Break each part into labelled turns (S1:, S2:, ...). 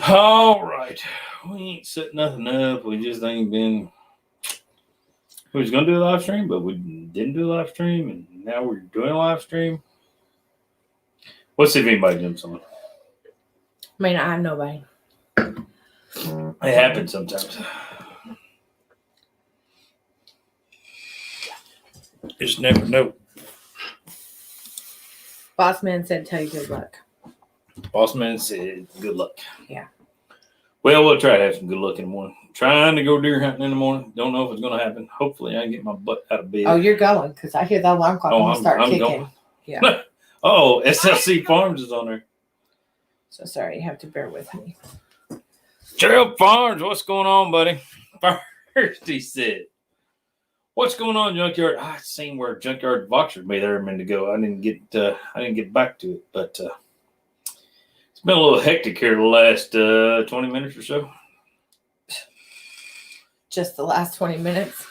S1: All right. We ain't set nothing up. We just ain't been. We was gonna do a live stream, but we didn't do a live stream, and now we're doing a live stream. Let's see if anybody jumps on.
S2: I mean, I have nobody.
S1: It happens sometimes. Just never know.
S2: Boss man said, "Tell you good luck."
S1: Boss man said, "Good luck."
S2: Yeah.
S1: Well, we'll try to have some good luck in the morning. Trying to go deer hunting in the morning. Don't know if it's gonna happen. Hopefully, I can get my butt out of bed.
S2: Oh, you're going because I hear that alarm clock
S1: I'm
S2: start kicking.
S1: Going.
S2: Yeah.
S1: Oh, SLC Farms is on there.
S2: So sorry, you have to bear with me.
S1: Gerald Farms, what's going on, buddy? First, he said, "What's going on, Junkyard?" I seen where Junkyard Boxer made there a minute ago. I didn't get back to it, but it's been a little hectic here the last 20 minutes or so.
S2: Just the last 20 minutes.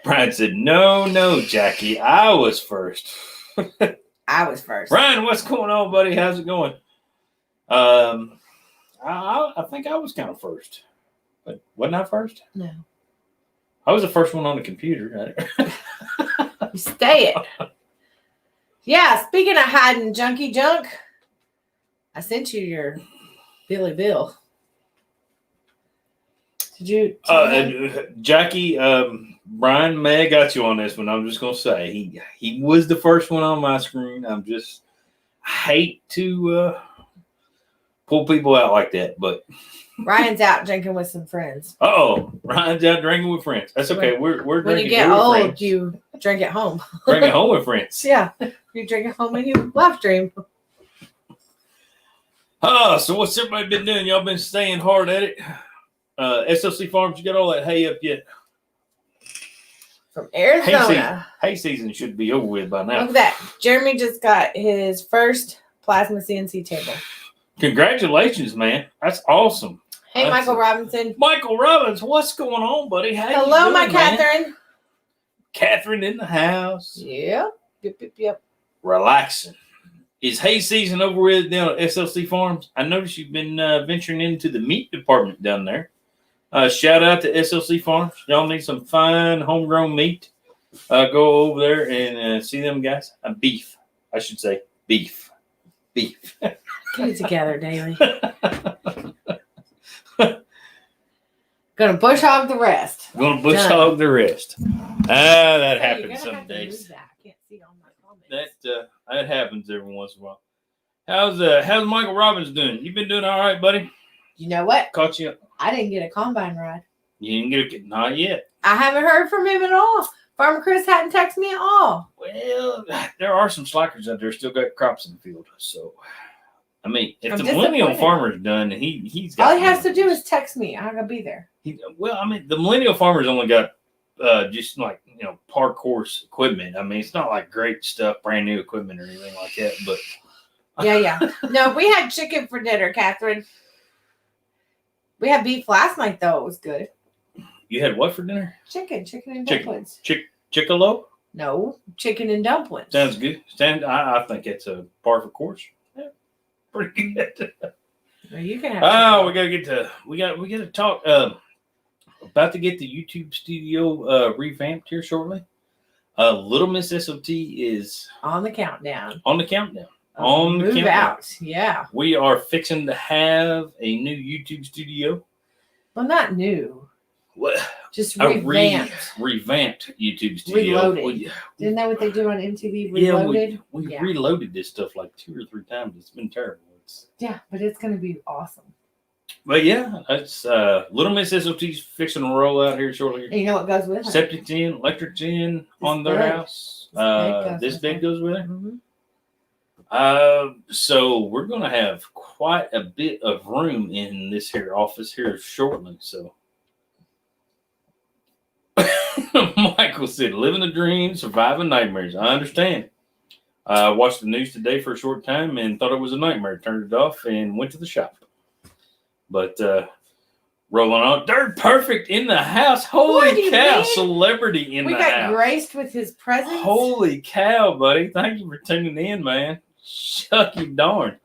S1: Brian said, "No, Jackie, I was first."
S2: I was first.
S1: Brian, what's going on, buddy? How's it going? I think I was kind of first, but wasn't I first?
S2: No.
S1: I was the first one on the computer.
S2: Stay it. Yeah, speaking of hiding junky junk, I sent you your Billy Bill. Did you?
S1: Jackie, Brian may have got you on this one. I'm just gonna say he was the first one on my screen. I hate to pull people out like that, but
S2: Ryan's out drinking with some friends.
S1: Ryan's out drinking with friends. That's okay. We're drinking.
S2: When you get old, you drink at home.
S1: Drink at home with friends.
S2: Yeah, you drink at home and you live stream.
S1: So what's everybody been doing? Y'all been staying hard at it. SLC Farms, you got all that hay up yet?
S2: From Arizona.
S1: Hay season should be over with by now.
S2: Look at that. Jeremy just got his first plasma CNC table.
S1: Congratulations, man. That's awesome.
S2: Hey, Michael Robinson.
S1: Michael Robbins, what's going on, buddy? How
S2: Hello,
S1: you doing,
S2: my
S1: man?
S2: Catherine.
S1: Catherine in the house.
S2: Yep. Yep.
S1: Relaxing. Is hay season over with down at SLC Farms? I noticed you've been venturing into the meat department down there. Shout out to SLC Farms. Y'all need some fine homegrown meat. Go over there and see them guys. Beef, I should say. Beef.
S2: Get it together, Daily. Gonna bush hog the rest.
S1: Hog the rest. That happens some days.
S2: I can't see all my comments.
S1: That happens every once in a while. How's Michael Robbins doing? You been doing all right, buddy?
S2: You know what?
S1: Caught you up.
S2: I didn't get a combine ride.
S1: You didn't get not yet.
S2: I haven't heard from him at all. Farmer Chris hadn't texted me at all.
S1: Well, there are some slackers out there still got crops in the field. So, I mean, if the
S2: disappointed.
S1: millennial farmer's done, he's got.
S2: All he has to do is text me. I'm gonna be there.
S1: The millennial farmer's only got just like park course equipment. I mean, it's not like great stuff, brand new equipment or anything like that. But
S2: yeah. No, we had chicken for dinner, Catherine. We had beef last night, though. It was good.
S1: You had what for dinner?
S2: Chicken and dumplings.
S1: Chickalo?
S2: No, chicken and dumplings.
S1: Sounds good. I think it's a par for course. Yeah, pretty good.
S2: Well, you can have.
S1: We gotta talk. About to get the YouTube studio revamped here shortly. Little Miss S.O.T is
S2: on the countdown.
S1: Move
S2: out. Yeah.
S1: We are fixing to have a new YouTube studio.
S2: Well, not new.
S1: What?
S2: Just revamped.
S1: Revamped YouTube studio.
S2: Reloaded. Isn't that what they do on MTV? Reloaded?
S1: We reloaded this stuff like 2 or 3 times. It's been terrible.
S2: But it's going to be awesome.
S1: But yeah, it's Little Miss S.O.T's fixing to roll out here shortly.
S2: And you know what goes with it?
S1: Septic's in, electric's in on their house. This bed goes with it.
S2: Mm-hmm.
S1: So we're going to have quite a bit of room in this here office here shortly. So Michael said, living the dream, surviving nightmares. I understand. I watched the news today for a short time and thought it was a nightmare. Turned it off and went to the shop. But rolling on. Dirt Perfect in the house. Holy cow. Celebrity in the house.
S2: We got graced with his presence.
S1: Holy cow, buddy. Thank you for tuning in, man. Shucky darn.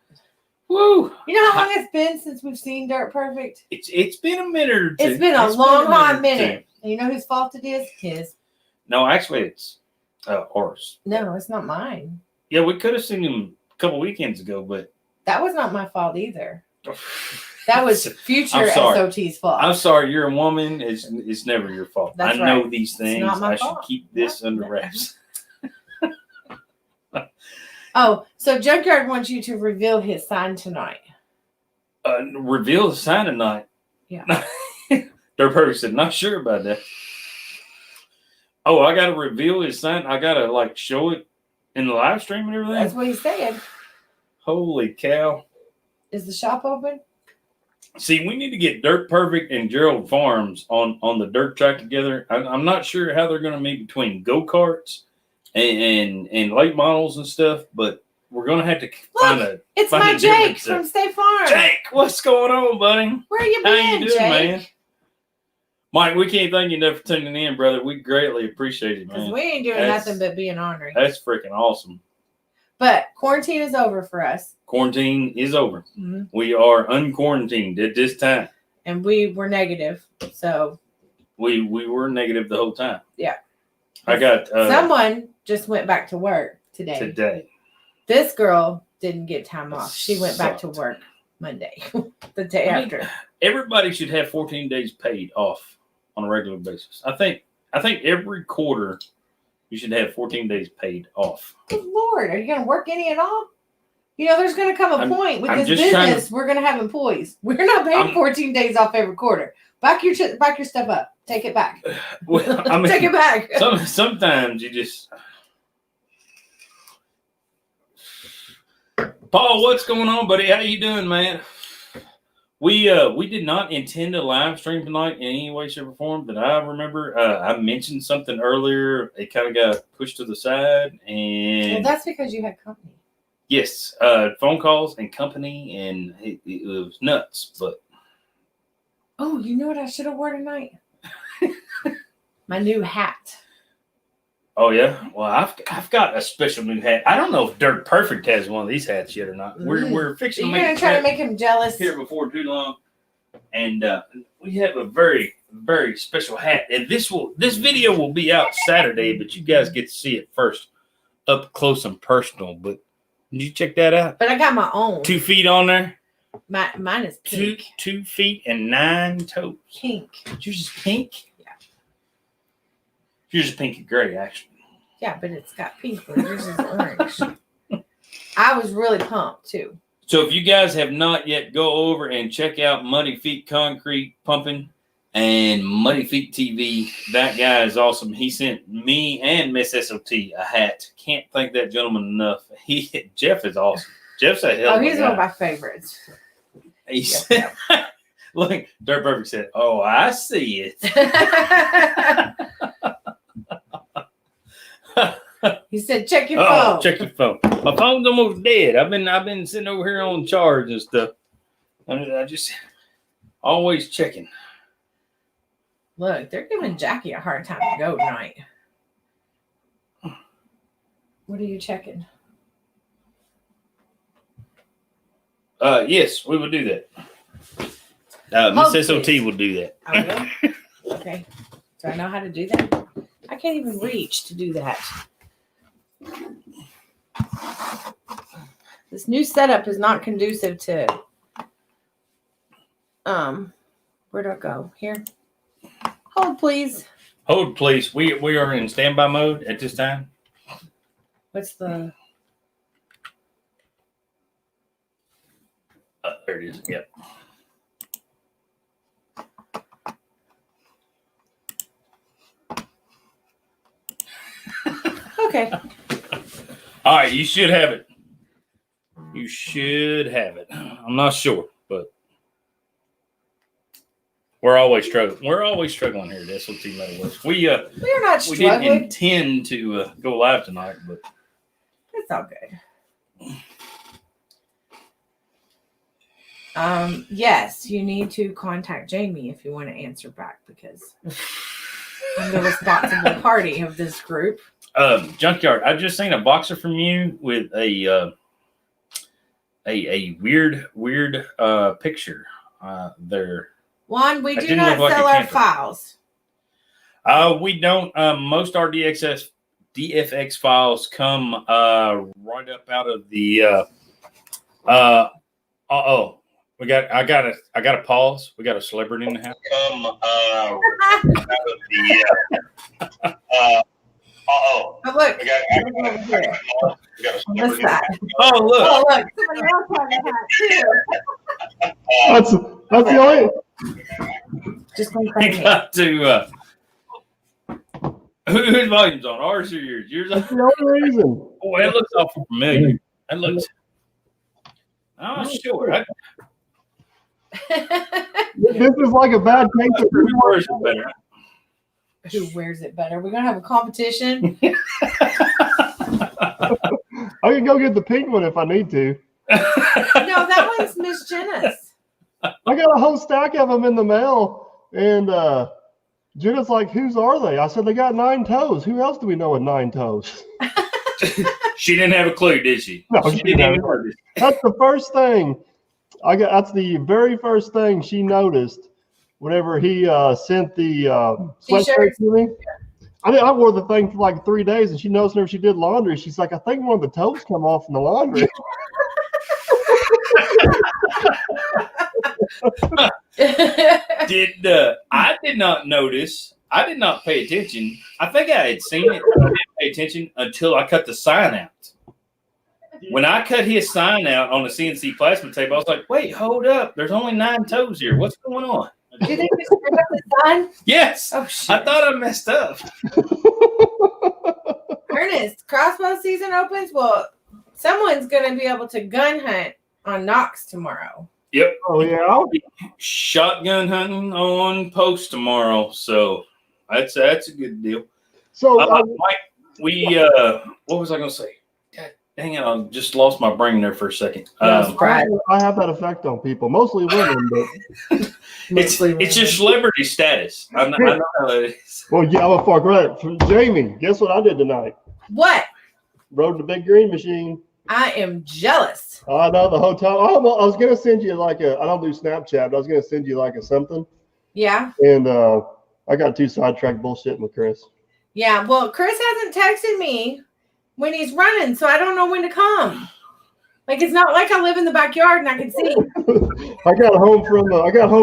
S1: Woo!
S2: You know how long it's been since we've seen Dirt Perfect?
S1: It's been a minute or two.
S2: It's been a long, hot
S1: or
S2: minute.
S1: two.
S2: And you know whose fault it is? His.
S1: No, actually, it's ours.
S2: No, it's not mine.
S1: Yeah, we could have seen him a couple weekends ago, but
S2: that was not my fault either. That was future
S1: sorry.
S2: S.O.T's fault.
S1: I'm sorry, you're a woman. It's never your fault.
S2: That's
S1: I know
S2: right.
S1: these things.
S2: Not my
S1: I
S2: fault.
S1: should keep this under wraps.
S2: Oh, so Junkyard wants you to reveal his sign tonight.
S1: Reveal the sign tonight.
S2: Yeah.
S1: Dirt Perfect said, not sure about that. Oh, I got to reveal his sign. I got to like show it in the live stream and everything.
S2: That's what he said.
S1: Holy cow.
S2: Is the shop open?
S1: See, we need to get Dirt Perfect and Gerald Farms on the dirt track together. I'm not sure how they're going to meet between go-karts and late models and stuff, but we're going to have to find a...
S2: It's
S1: find
S2: my
S1: a
S2: Jake
S1: difference
S2: from State Farm.
S1: Jake, what's going on, buddy?
S2: Where you
S1: How
S2: been,
S1: you doing,
S2: Jake?
S1: man? Mike, we can't thank you enough for tuning in, brother. We greatly appreciate it,
S2: Because
S1: man.
S2: we ain't doing nothing but being ornery.
S1: That's freaking awesome.
S2: But quarantine is over for us.
S1: Quarantine is over.
S2: Mm-hmm.
S1: We are unquarantined at this time.
S2: And we were negative, so...
S1: We were negative the whole time.
S2: Yeah.
S1: I got...
S2: someone just went back to work today. This girl didn't get time off. She went back to work Monday, the day after.
S1: Everybody should have 14 days paid off on a regular basis. I think every quarter you should have 14 days paid off.
S2: Good Lord, are you going to work any at all? You know, there's going to come a point with this business. We're going to have employees. We're not paying 14 days off every quarter. Back your stuff up. Take it back.
S1: Well, I mean,
S2: take it back.
S1: Sometimes you just... Paul, what's going on, buddy? How you doing, man? We did not intend to live stream tonight in any way, shape, or form, but I remember I mentioned something earlier. It kind of got pushed to the side, and
S2: well, that's because you had company.
S1: Yes, phone calls and company, and it was nuts. But
S2: oh, you know what I should have worn tonight? My new hat.
S1: Oh yeah, well I've got a special new hat. I don't know if Dirt Perfect has one of these hats yet or not. We're fixing.
S2: You're gonna try to make him jealous
S1: here before too long, and we have a very, very special hat. And this video will be out Saturday, but you guys get to see it first, up close and personal. But did you check that out?
S2: But I got my own.
S1: 2 feet on there.
S2: Mine is pink.
S1: 2 feet and 9 toes.
S2: Pink.
S1: Yours is pink?
S2: Yeah.
S1: Yours is pink and gray, actually.
S2: Yeah, but it's got pink. But yours is orange. I was really pumped, too.
S1: So if you guys have not yet, go over and check out Muddy Feet Concrete Pumping and Muddy Feet TV. That guy is awesome. He sent me and Miss S.O.T. a hat. Can't thank that gentleman enough. Jeff is awesome. Jeff's a hell of a guy.
S2: He's one of my favorites.
S1: He said, look, Dirt Perfect said, oh, I see it.
S2: He said, check your phone.
S1: Check your phone. My phone's almost dead. I've been sitting over here on charge and stuff. I just always checking.
S2: Look, they're giving Jackie a hard time to go tonight. What are you checking?
S1: Yes, we will do that. Miss S.O.T. will do that.
S2: I will? Okay. Do I know how to do that? I can't even reach to do that. This new setup is not conducive to where do I go? Here. Hold please.
S1: Hold please. We are in standby mode at this time.
S2: What's the
S1: there it is. Yep.
S2: okay.
S1: All right, you should have it. You should have it. I'm not sure, but we're always struggling. We're always struggling here at SOT Metalworks.
S2: We're not
S1: we
S2: struggling.
S1: didn't intend to go live tonight, but
S2: it's all good. Yes, you need to contact Jamie if you want to answer back because I'm the responsible party of this group.
S1: Junkyard, I just seen a boxer from you with a a weird picture there.
S2: Juan, we do not sell our files.
S1: We don't. Most our DFX files come right up out of the. I gotta pause. We got a celebrity in the house. Come out of the.
S2: Oh, look.
S1: We got a celebrity. Oh, look.
S2: Oh, look. Somebody else has a hat, too.
S3: That's the only.
S2: Just
S1: you got to. Whose volume's on? Ours or yours? Yours.
S3: That's the only reason.
S1: Oh, that looks awful familiar. That looks. Oh, sure.
S3: This is like a bad case of
S1: who wears it better.
S2: Who wears it better? We're gonna have a competition.
S3: I can go get the pink one if I need to.
S2: No, that one's Miss Jenna's.
S3: I got a whole stack of them in the mail, and Jenna's like, "Whose are they?" I said, "They got 9 toes. Who else do we know with 9 toes?"
S1: She didn't have a clue, did she?
S3: No,
S1: she didn't even know.
S3: That's the first thing. That's the very first thing she noticed whenever he sent the sweatshirt to me. I wore the thing for like 3 days, and she noticed whenever she did laundry, she's like, "I think one of the toes come off in the laundry."
S1: I did not notice. I did not pay attention. I think I had seen it, but I didn't pay attention until I cut the sign out. When I cut his sign out on the CNC plasma tape, I was like, "Wait, hold up! There's only 9 toes here. What's going on?"
S2: Do you think you screwed up the sign?
S1: Yes.
S2: Oh shit!
S1: I thought I messed up.
S2: Ernest, crossbow season opens. Well, someone's gonna be able to gun hunt on Knox tomorrow.
S1: Yep.
S3: Oh yeah.
S1: Shotgun hunting on post tomorrow, so that's a good deal.
S3: So
S1: Mike, what was I going to say? God, dang it! I just lost my brain there for a second.
S3: I have that effect on people, mostly women, but
S1: it's your celebrity status. I know how that is.
S3: Well, yeah, I'm a fuck right. Jamie, guess what I did tonight?
S2: What?
S3: Rode the big green machine.
S2: I am jealous.
S3: I know the hotel. I was gonna send you like I don't do Snapchat, but I was gonna send you like a something.
S2: Yeah.
S3: And I got too sidetracked bullshitting with Chris.
S2: Yeah. Well, Chris hasn't texted me when he's running, so I don't know when to come. Like it's not like I live in the backyard and I can see.
S3: I got home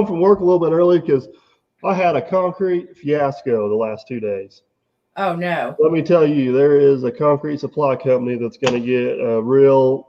S3: from work a little bit early because I had a concrete fiasco the last 2 days.
S2: Oh no.
S3: Let me tell you, there is a concrete supply company that's going to get a real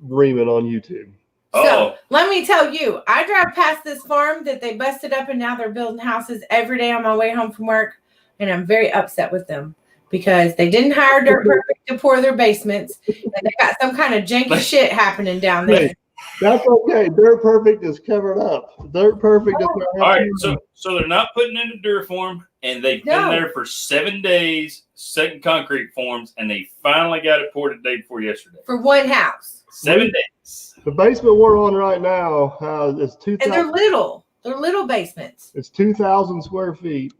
S3: reaming on YouTube.
S2: So let me tell you, I drive past this farm that they busted up and now they're building houses every day on my way home from work. And I'm very upset with them because they didn't hire Dirt Perfect to pour their basements. And they got some kind of janky shit happening down there.
S3: That's okay. Dirt Perfect is covered up. Dirt Perfect is
S1: all right. So they're not putting in a dirt form, and they've been there for 7 days, setting concrete forms, and they finally got it poured the day before yesterday.
S2: For one house.
S1: 7 days.
S3: The basement we're on right now is 2,000.
S2: And they're little. They're little basements.
S3: It's 2,000 square feet.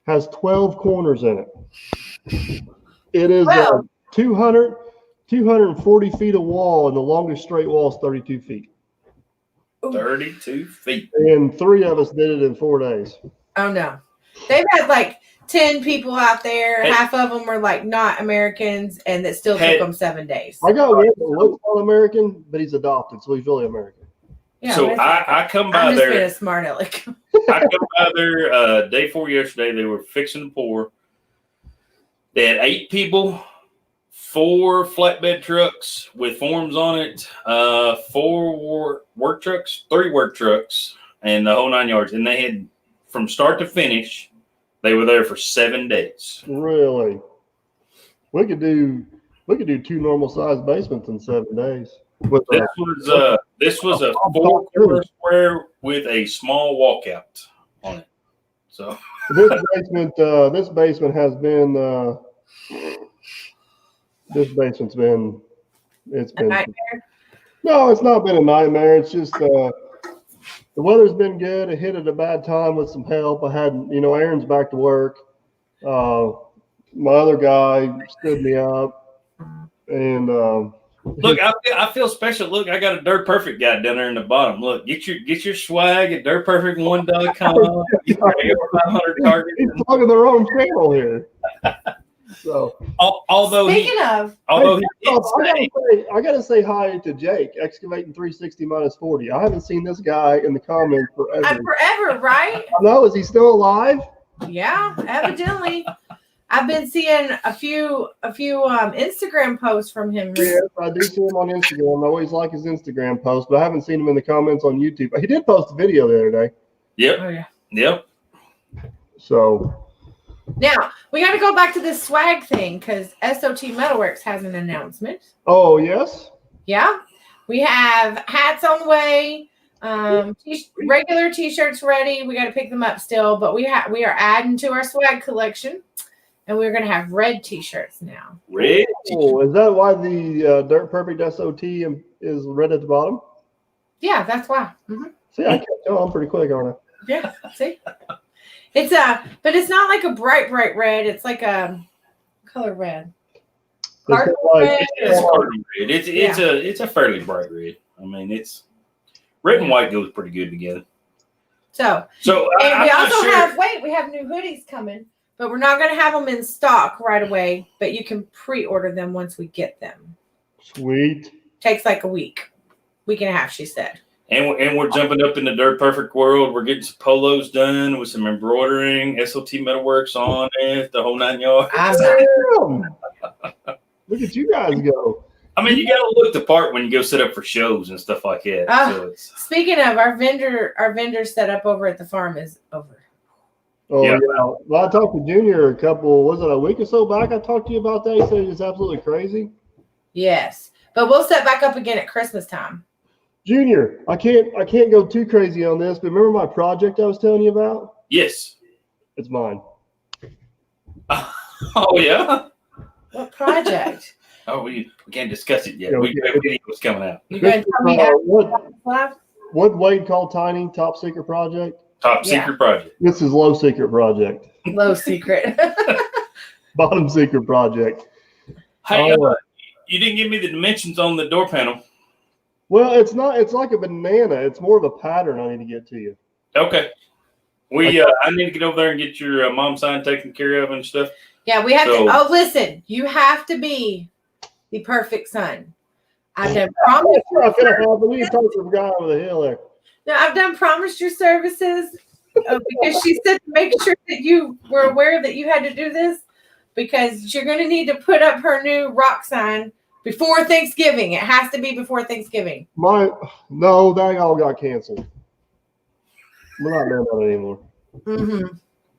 S3: Has 12 corners in it. It is 240 feet of wall, and the longest straight wall is 32 feet.
S1: 32 feet.
S3: And 3 of us did it in 4 days.
S2: Oh, no. They've had like 10 people out there. Hey. Half of them were like not Americans, and that still took them 7 days.
S3: I got one that looks not American, but he's adopted, so he's really American.
S1: Yeah, so I come by
S2: I'm just
S1: there.
S2: being a smart aleck.
S1: I come by there day before yesterday. They were fixing to pour. They had 8 people, 4 flatbed trucks with forms on it, 4 work trucks, 3 work trucks, and the whole 9 yards. And they had, from start to finish, they were there for 7 days.
S3: Really? We could do 2 normal sized basements in 7 days.
S1: This was a 4-quarter square with a small walkout on it. So
S3: this basement has been it's been a nightmare. No, it's not been a nightmare. It's just the weather's been good. It hit at a bad time with some help. I had Aaron's back to work. My other guy stood me up, and
S1: Look, I feel special. Look, I got a Dirt Perfect guy down there in the bottom. Look, get your swag at dirtperfect1.com. Get your 500 targets.
S3: He's plugging the wrong channel here. So,
S1: although
S2: Speaking of,
S3: I gotta say hi to Jake, excavating 360 minus 40. I haven't seen this guy in the comments forever.
S2: forever, right?
S3: No, is he still alive?
S2: Yeah, evidently. I've been seeing a few Instagram posts from him.
S3: Yes, I do see him on Instagram. I always like his Instagram posts, but I haven't seen him in the comments on YouTube. He did post a video the other day.
S1: Yep.
S2: Oh, yeah.
S1: Yep.
S3: So
S2: now we got to go back to this swag thing because S.O.T. Metalworks has an announcement.
S3: Oh yes.
S2: Yeah, we have hats on the way. Regular T-shirts ready. We got to pick them up still, but we are adding to our swag collection. And we're going to have red T-shirts now.
S1: Red?
S3: Oh, is that why the Dirt Perfect S.O.T. is red at the bottom?
S2: Yeah, that's why. Mm-hmm.
S3: See, I catch on pretty quick, aren't I?
S2: Yeah, see? It's but it's not like a bright red. It's like a color red.
S3: It's
S1: It's a fairly bright red. I mean, it's red and white goes pretty good together.
S2: So and we also have new hoodies coming. But we're not going to have them in stock right away, but you can pre-order them once we get them.
S3: Sweet.
S2: Takes like a week and a half, she said.
S1: And we're jumping up in the Dirt Perfect world. We're getting some polos done with some embroidering, S.O.T. Metalworks on it, the whole 9 yards.
S3: Damn. Look at you guys go.
S1: I mean, you got to look the part when you go set up for shows and stuff like that.
S2: Speaking of, our vendor setup over at the farm is over.
S3: Oh,
S1: yeah.
S3: Well, I talked to Junior a week or so back? I talked to you about that. He said it's absolutely crazy.
S2: Yes. But we'll set back up again at Christmas time.
S3: Junior, I can't go too crazy on this, but remember my project I was telling you about?
S1: Yes.
S3: It's mine.
S1: Oh, yeah?
S2: What project?
S1: We can't discuss it yet.
S3: Yeah,
S1: We got videos coming out.
S2: You going to tell me
S3: what Wade called Tiny Top Secret Project?
S1: Top secret project.
S3: This is low secret project.
S2: Low secret.
S3: Bottom secret project.
S1: Hey, you didn't give me the dimensions on the door panel.
S3: Well, it's like a banana. It's more of a pattern I need to get to you.
S1: Okay. I need to get over there and get your mom sign taken care of and stuff.
S2: Yeah, we have to. Oh, listen, you have to be the perfect son. I've done promised.
S3: We need to talk to the guy over the hill there.
S2: No, I've done promised your services because she said to make sure that you were aware that you had to do this because you're going to need to put up her new rock sign before Thanksgiving. It has to be before Thanksgiving.
S3: No, that all got canceled. We're not doing that anymore.
S2: Mm-hmm.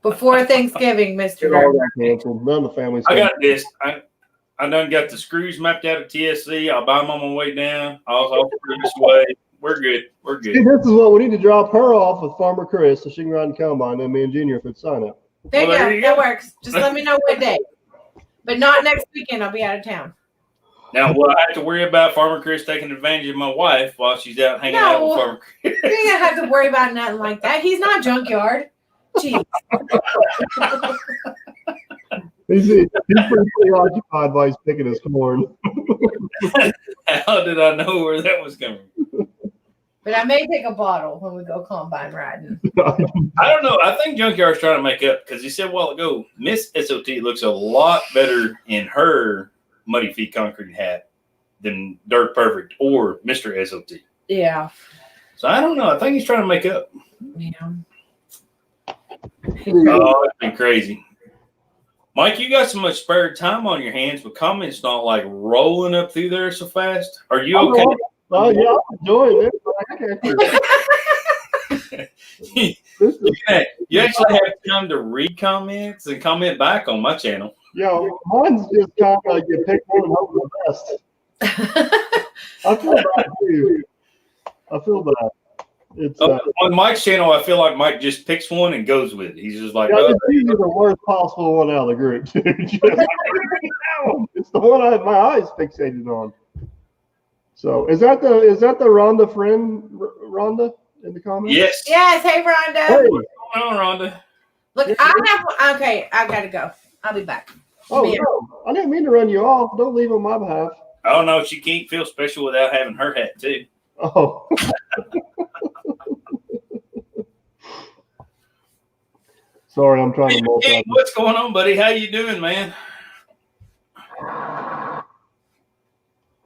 S2: Before Thanksgiving, Mr.
S3: It all got canceled. None of the families.
S1: I got this. I done got the screws mapped out at TSC. I'll buy them on my way down. I'll put this way. We're good.
S3: See, this is what we need to drop her off with Farmer Chris so she can ride the combine, and me and Junior could sign up.
S2: There you go. That works. Just let me know what day. But not next weekend. I'll be out of town.
S1: Now, will I have to worry about Farmer Chris taking advantage of my wife while she's out hanging out with Farmer Chris?
S2: You ain't gonna have to worry about nothing like that. He's not junkyard. Jeez.
S3: He's pretty occupied while he's picking his corn.
S1: How did I know where that was coming from?
S2: But I may take a bottle when we go combine riding.
S1: I don't know. I think Junkyard's trying to make up because he said a while ago, Miss S.O.T. looks a lot better in her Muddy Feet concrete hat than Dirt Perfect or Mr. S.O.T.
S2: Yeah.
S1: So I don't know. I think he's trying to make up.
S2: Yeah.
S1: Oh, it's been crazy. Mike, you got so much spare time on your hands, but comments not like rolling up through there so fast. Are you okay?
S3: Oh, yeah, I'm enjoying it.
S1: You actually have time to read comments and comment back on my channel.
S3: Yeah, mine's just kind of like you pick one and hope for the best. I feel bad too. I feel bad. It's
S1: on Mike's channel, I feel like Mike just picks one and goes with it. He's just like,
S3: it's usually the worst possible one out of the group. It's the one I had my eyes fixated on. So is that the Rhonda friend, Rhonda, in the comments?
S1: Yes.
S2: Yes. Hey, Rhonda.
S3: Hey.
S1: What's going on, Rhonda?
S2: Look, I gotta go. I'll be back.
S3: Oh, no. I didn't mean to run you off. Don't leave on my behalf.
S1: Oh no, she can't feel special without having her hat too.
S3: Oh. Sorry, I'm trying to multitask.
S1: Hey, what's going on, buddy? How you doing, man?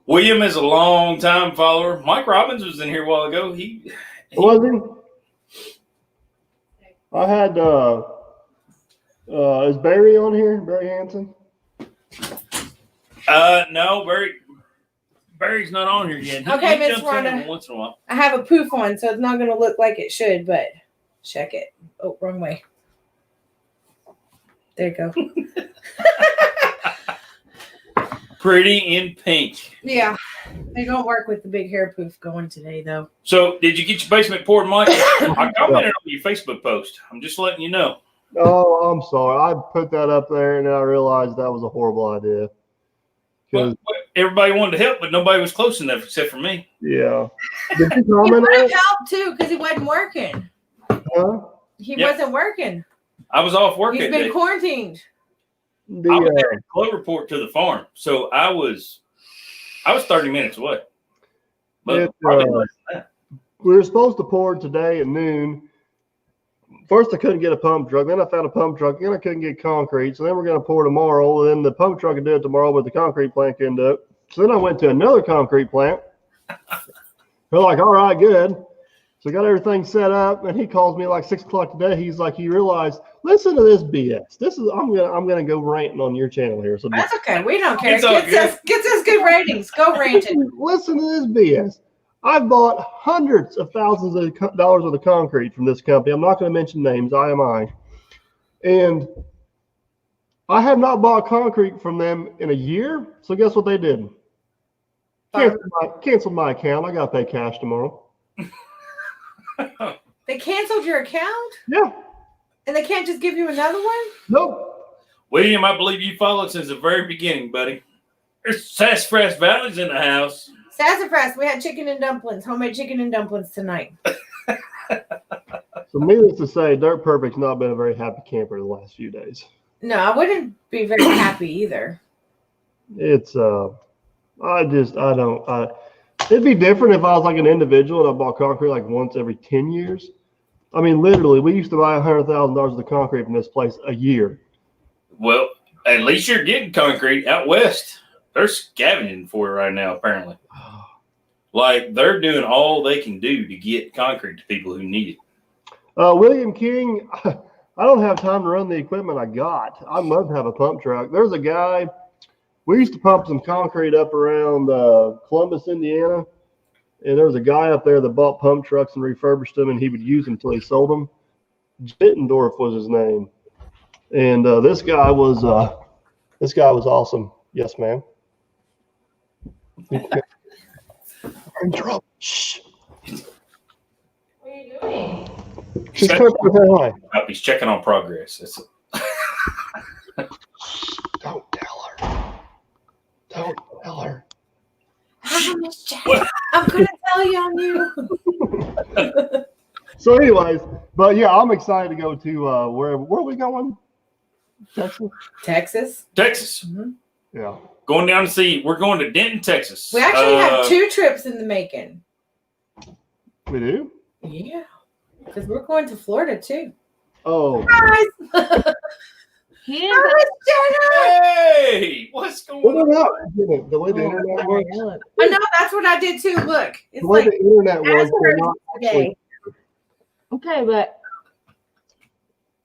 S1: William is a long-time follower. Mike Robbins was in here a while ago. He
S3: Was he? I had is Barry on here? Barry Hansen?
S1: no, Barry's not on here yet.
S2: Okay,
S1: he
S2: Miss
S1: jumps in
S2: Rhonda.
S1: every once in a while.
S2: I have a poof on, so it's not going to look like it should, but check it. Oh, wrong way. There you go.
S1: Pretty in pink.
S2: Yeah, they don't work with the big hair poof going today, though.
S1: So, did you get your basement poured, Mike? I commented on your Facebook post. I'm just letting you know.
S3: Oh, I'm sorry. I put that up there and I realized that was a horrible idea.
S1: Well, everybody wanted to help, but nobody was close enough except for me.
S3: Yeah. Did you
S2: He
S3: comment
S2: would
S3: on
S2: have
S3: it?
S2: helped, too, because he wasn't working.
S3: Huh?
S2: He
S1: Yep.
S2: wasn't working.
S1: I was off work
S2: He's
S1: that
S2: been
S1: day.
S2: quarantined.
S1: I was
S3: The,
S1: at Cloverport to the farm, so I was 30 minutes away. But
S3: It,
S1: probably less than that.
S3: we were supposed to pour today at noon. First, I couldn't get a pump truck. Then I found a pump truck. Then I couldn't get concrete. So then we're going to pour tomorrow. And then the pump truck can do it tomorrow, but the concrete plant couldn't do it. So then I went to another concrete plant. They're like, all right, good. So I got everything set up, and he calls me like 6 o'clock today. He's like, you realize, listen to this BS. I'm gonna go ranting on your channel here. So
S2: That's okay. We don't care.
S1: It's all
S2: Gets us good ratings. Go ranting.
S3: listen to this BS. I've bought hundreds of thousands of dollars worth of concrete from this company. I'm not going to mention names, IMI. And I have not bought concrete from them in a year. So guess what they did? Canceled my account. I got to pay cash tomorrow.
S2: They canceled your account?
S3: Yeah.
S2: And they can't just give you another one?
S3: Nope.
S1: William, I believe you followed since the very beginning, buddy. There's Sassafras Valley's in the house.
S2: Sassafras, we had chicken and dumplings, homemade chicken and dumplings tonight.
S3: So needless to say, Dirt Perfect's not been a very happy camper the last few days.
S2: No, I wouldn't be very happy either.
S3: It's it'd be different if I was like an individual and I bought concrete like once every 10 years. I mean, literally, we used to buy $100,000 worth of concrete from this place a year.
S1: Well, at least you're getting concrete out west. They're scavenging for it right now, apparently. Like, they're doing all they can do to get concrete to people who need it.
S3: William King, I don't have time to run the equipment I got. I'd love to have a pump truck. There's a guy, we used to pump some concrete up around Columbus, Indiana. And there was a guy up there that bought pump trucks and refurbished them, and he would use them until he sold them. Bittendorf was his name. And this guy was awesome. Yes, ma'am. In trouble. Shh.
S2: What are you doing?
S3: She's coming with her eye.
S1: He's checking on progress.
S3: Don't tell her. Don't tell her.
S2: Hi, Miss Jack. I'm going to tell you on you.
S3: So, anyways, but yeah, I'm excited to go to where are we going? Texas?
S2: Texas.
S1: Texas.
S2: Mm-hmm.
S3: Yeah.
S1: Going down to see, we're going to Denton, Texas.
S2: We actually have 2 trips in the making.
S3: We do?
S2: Yeah. Because we're going to Florida, too.
S3: Oh.
S2: Guys. Hi,
S1: Hey, what's going on?
S3: The way the internet works.
S2: I know, that's what I did, too. Look. It's
S3: The way
S2: like
S3: the internet works.
S2: Asperger's
S3: Not
S2: today.
S4: Okay, but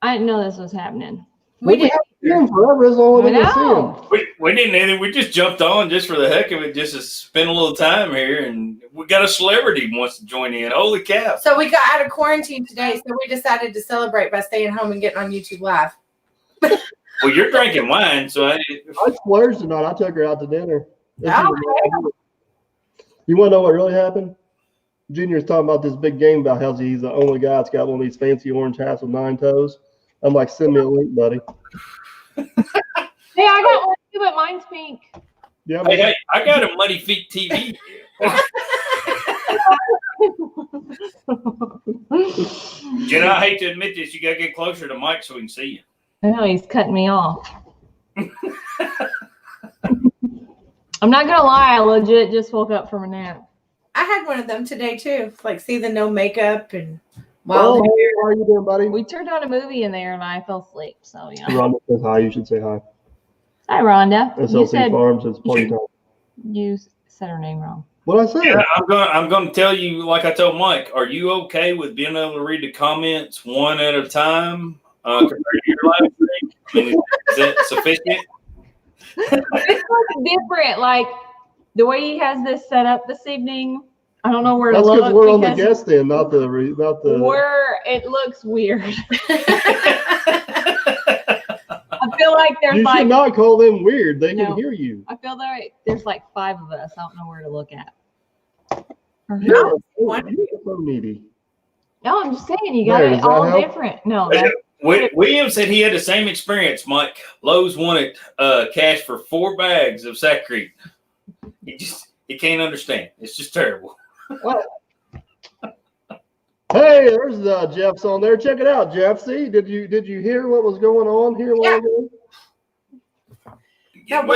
S4: I didn't know this was happening.
S2: We did.
S3: been forever. Is the only thing
S4: I
S3: I see
S4: know.
S1: We didn't anything. We just jumped on just for the heck of it, just to spend a little time here. And we got a celebrity who wants to join in. Holy cow.
S2: So we got out of quarantine today, so we decided to celebrate by staying home and getting on YouTube Live.
S1: Well, you're drinking wine, so
S3: I splurged tonight. I took her out to dinner.
S2: Oh,
S3: You want to know what really happened? Junior's talking about this big game about how he's the only guy that's got one of these fancy orange hats with 9 toes. I'm like, send me a link, buddy.
S4: Hey, I got one too, but mine's pink.
S3: Yeah,
S1: hey, I got a Muddy Feet TV. Jenna, I hate to admit this. You got to get closer to Mike so we can see you.
S4: I know he's cutting me off. I'm not gonna lie, I legit just woke up from a nap.
S2: I had one of them today too. Like, see the no makeup and
S3: Oh,
S2: wild hair.
S3: hey, how are you doing, buddy?
S4: We turned on a movie in there and I fell asleep. So yeah.
S3: Rhonda says hi. You should say hi.
S4: Hi, Rhonda. You
S3: SLC
S4: said
S3: Farms. It's party time.
S4: you said her name wrong.
S3: What I say?
S1: Yeah, I'm gonna tell you, like I told Mike. Are you okay with being able to read the comments one at a time compared to your live stream? I mean, is that sufficient?
S4: It's like different. Like the way he has this set up this evening. I don't know where
S3: That's
S4: to look
S3: because we're on the guest end, not the.
S4: Where it looks weird. I feel like there's
S3: You should not call them weird. They can hear you.
S4: I feel like there's like 5 of us. I don't know where to look at.
S3: You're so needy.
S4: No, I'm just saying you got it all different. No,
S1: William said he had the same experience, Mike. Lowe's wanted cash for 4 bags of Saccrete. He can't understand. It's just terrible.
S3: Hey, there's Jeff's on there. Check it out, Jeff. See, did you hear what was going on here?
S2: Now,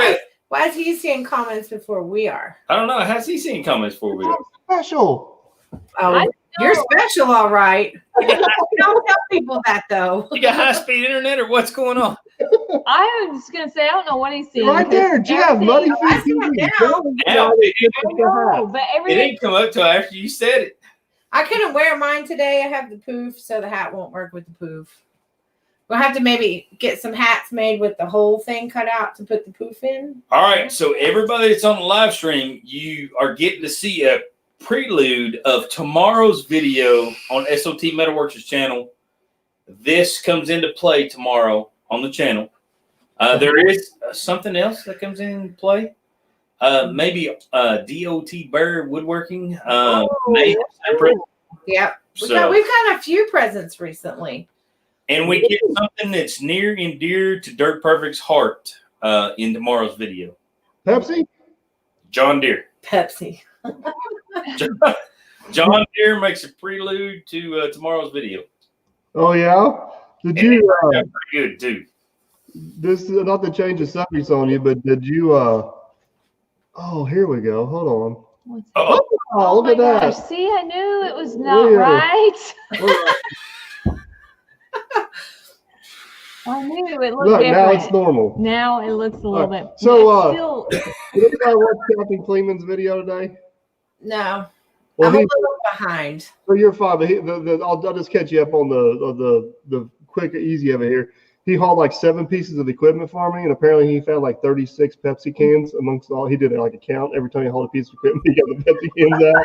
S2: why is he seeing comments before we are?
S1: I don't know. How's he seeing comments before we are?
S3: Special.
S2: Oh, you're special, all right. Don't tell people that, though.
S1: You got high-speed internet, or what's going on?
S4: I was just gonna say I don't know what he's seeing.
S3: Right there, Jeff. Muddy
S2: I see him now.
S4: But
S1: It
S4: everything.
S1: didn't come up till after you said it.
S2: I couldn't wear mine today. I have the poof, so the hat won't work with the poof. We'll have to maybe get some hats made with the whole thing cut out to put the poof in.
S1: All right, so everybody that's on the live stream, you are getting to see a prelude of tomorrow's video on S.O.T. Metalworks' channel. This comes into play tomorrow on the channel. There is something else that comes in play. Maybe D.O.T. Bird Woodworking.
S2: Yep.
S1: So,
S2: We've got a few presents recently.
S1: and we get something that's near and dear to Dirt Perfect's heart in tomorrow's video.
S3: Pepsi?
S1: John Deere.
S2: Pepsi.
S1: John Deere makes a prelude to tomorrow's video.
S3: Oh, yeah? Did you,
S1: pretty good, too.
S3: this is not to change the subject on you, but did you, oh, here we go. Hold on. Oh, look at that.
S4: Gosh, see, I knew it was not right. I knew it looked
S3: Look,
S4: different.
S3: now it's normal.
S4: Now it looks a little bit.
S3: So, did anybody watch Captain Kleeman's video today?
S2: No.
S3: Well,
S2: I'm a little behind.
S3: So you're fine, but I'll just catch you up on the quick, easy of it here. He hauled like 7 pieces of equipment for me, and apparently he found like 36 Pepsi cans amongst all. He did like a count every time he hauled a piece of equipment. He got the Pepsi cans out.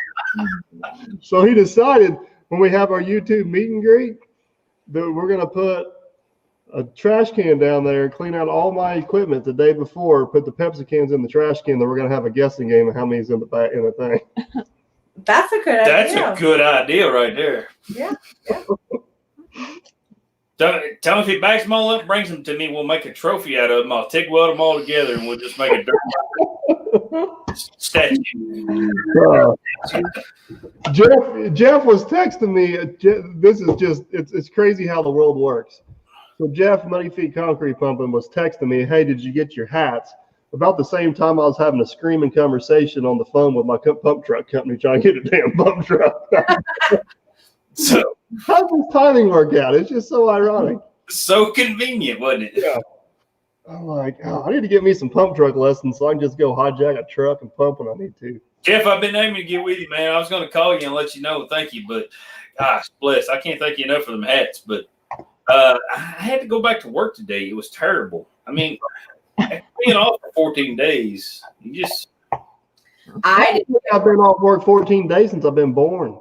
S3: So he decided when we have our YouTube meet and greet that we're gonna put a trash can down there, clean out all my equipment the day before, put the Pepsi cans in the trash can. Then we're gonna have a guessing game of how many's in the back in the thing.
S2: That's a good
S1: That's
S2: idea.
S1: a good idea right there.
S2: Yeah.
S1: Tell him if he backs them all up, brings them to me, we'll make a trophy out of them. I'll TIG weld them all together, and we'll just make a dirt statue.
S3: Jeff was texting me. This is just it's crazy how the world works. So Jeff, Muddy Feet Concrete Pumping, was texting me, "Hey, did you get your hats?" About the same time I was having a screaming conversation on the phone with my pump truck company trying to get a damn pump truck. So how does this timing work out? It's just so ironic.
S1: So convenient, wasn't it?
S3: Yeah. I'm like, oh, I need to get me some pump truck lessons so I can just go hijack a truck and pump when I need to.
S1: Jeff, I've been aiming to get with you, man. I was going to call you and let you know. Thank you, but gosh, bless. I can't thank you enough for them hats. But I had to go back to work today. It was terrible. I mean, being off for 14 days, you just.
S3: I've been off work 14 days since I've been born.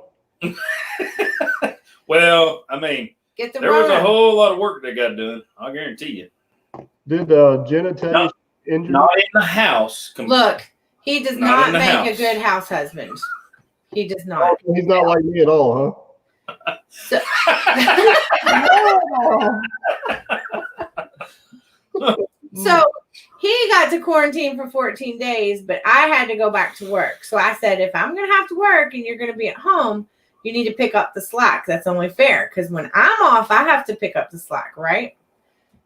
S1: Well, I mean, there was a whole lot of work they got done. I'll guarantee you.
S3: Did Jenna tell you injured?
S1: Not in the house.
S2: Look, he does not make a good house husband. He does not.
S3: Oh, he's not like me at all, huh?
S2: So he got to quarantine for 14 days, but I had to go back to work. So I said, if I'm going to have to work and you're going to be at home, you need to pick up the slack. That's only fair. Because when I'm off, I have to pick up the slack, right?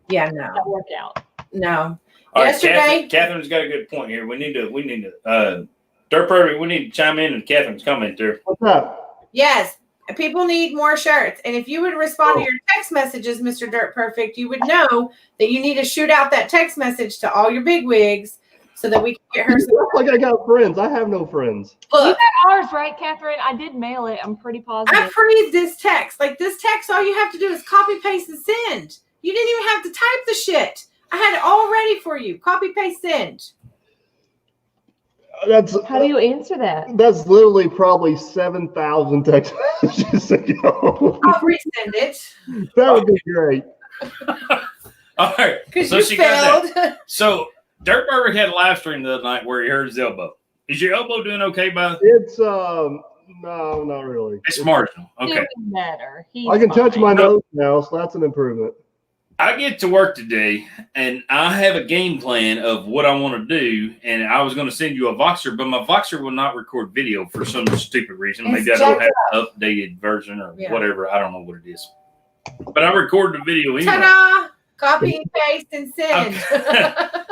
S2: Yeah, no.
S4: That worked out.
S2: No.
S1: All right,
S2: Yesterday-
S1: Catherine's got a good point here. We need to. Dirt Perfect, we need to chime in and Catherine's comment there.
S3: What's up?
S2: Yes, people need more shirts. And if you would respond to your text messages, Mr. Dirt Perfect, you would know that you need to shoot out that text message to all your big wigs so that we can get her some.
S3: Like I got friends. I have no friends.
S4: You
S2: Look,
S4: got ours, right, Catherine? I did mail it. I'm pretty positive.
S2: I freed this text. Like this text, all you have to do is copy, paste, and send. You didn't even have to type the shit. I had it all ready for you. Copy, paste, send.
S4: How do you answer that?
S3: That's literally probably 7,000 text messages ago.
S2: I'll resend it.
S3: That would be great.
S1: All right.
S2: Because
S1: So
S2: you
S1: she got that.
S2: failed.
S1: So Dirt Perfect had a live stream the other night where he hurt his elbow. Is your elbow doing okay, by?
S3: It's no, not really.
S1: It's marginal. Okay.
S4: Doing better. He's
S3: I can touch
S4: fine.
S3: my nose now, so that's an improvement.
S1: I get to work today, and I have a game plan of what I want to do, and I was going to send you a Voxer, but my Voxer will not record video for some stupid reason. Maybe I don't have an updated version or whatever. I don't know what it is. But I recorded the video anyway.
S2: Ta-da! Copy and paste and send.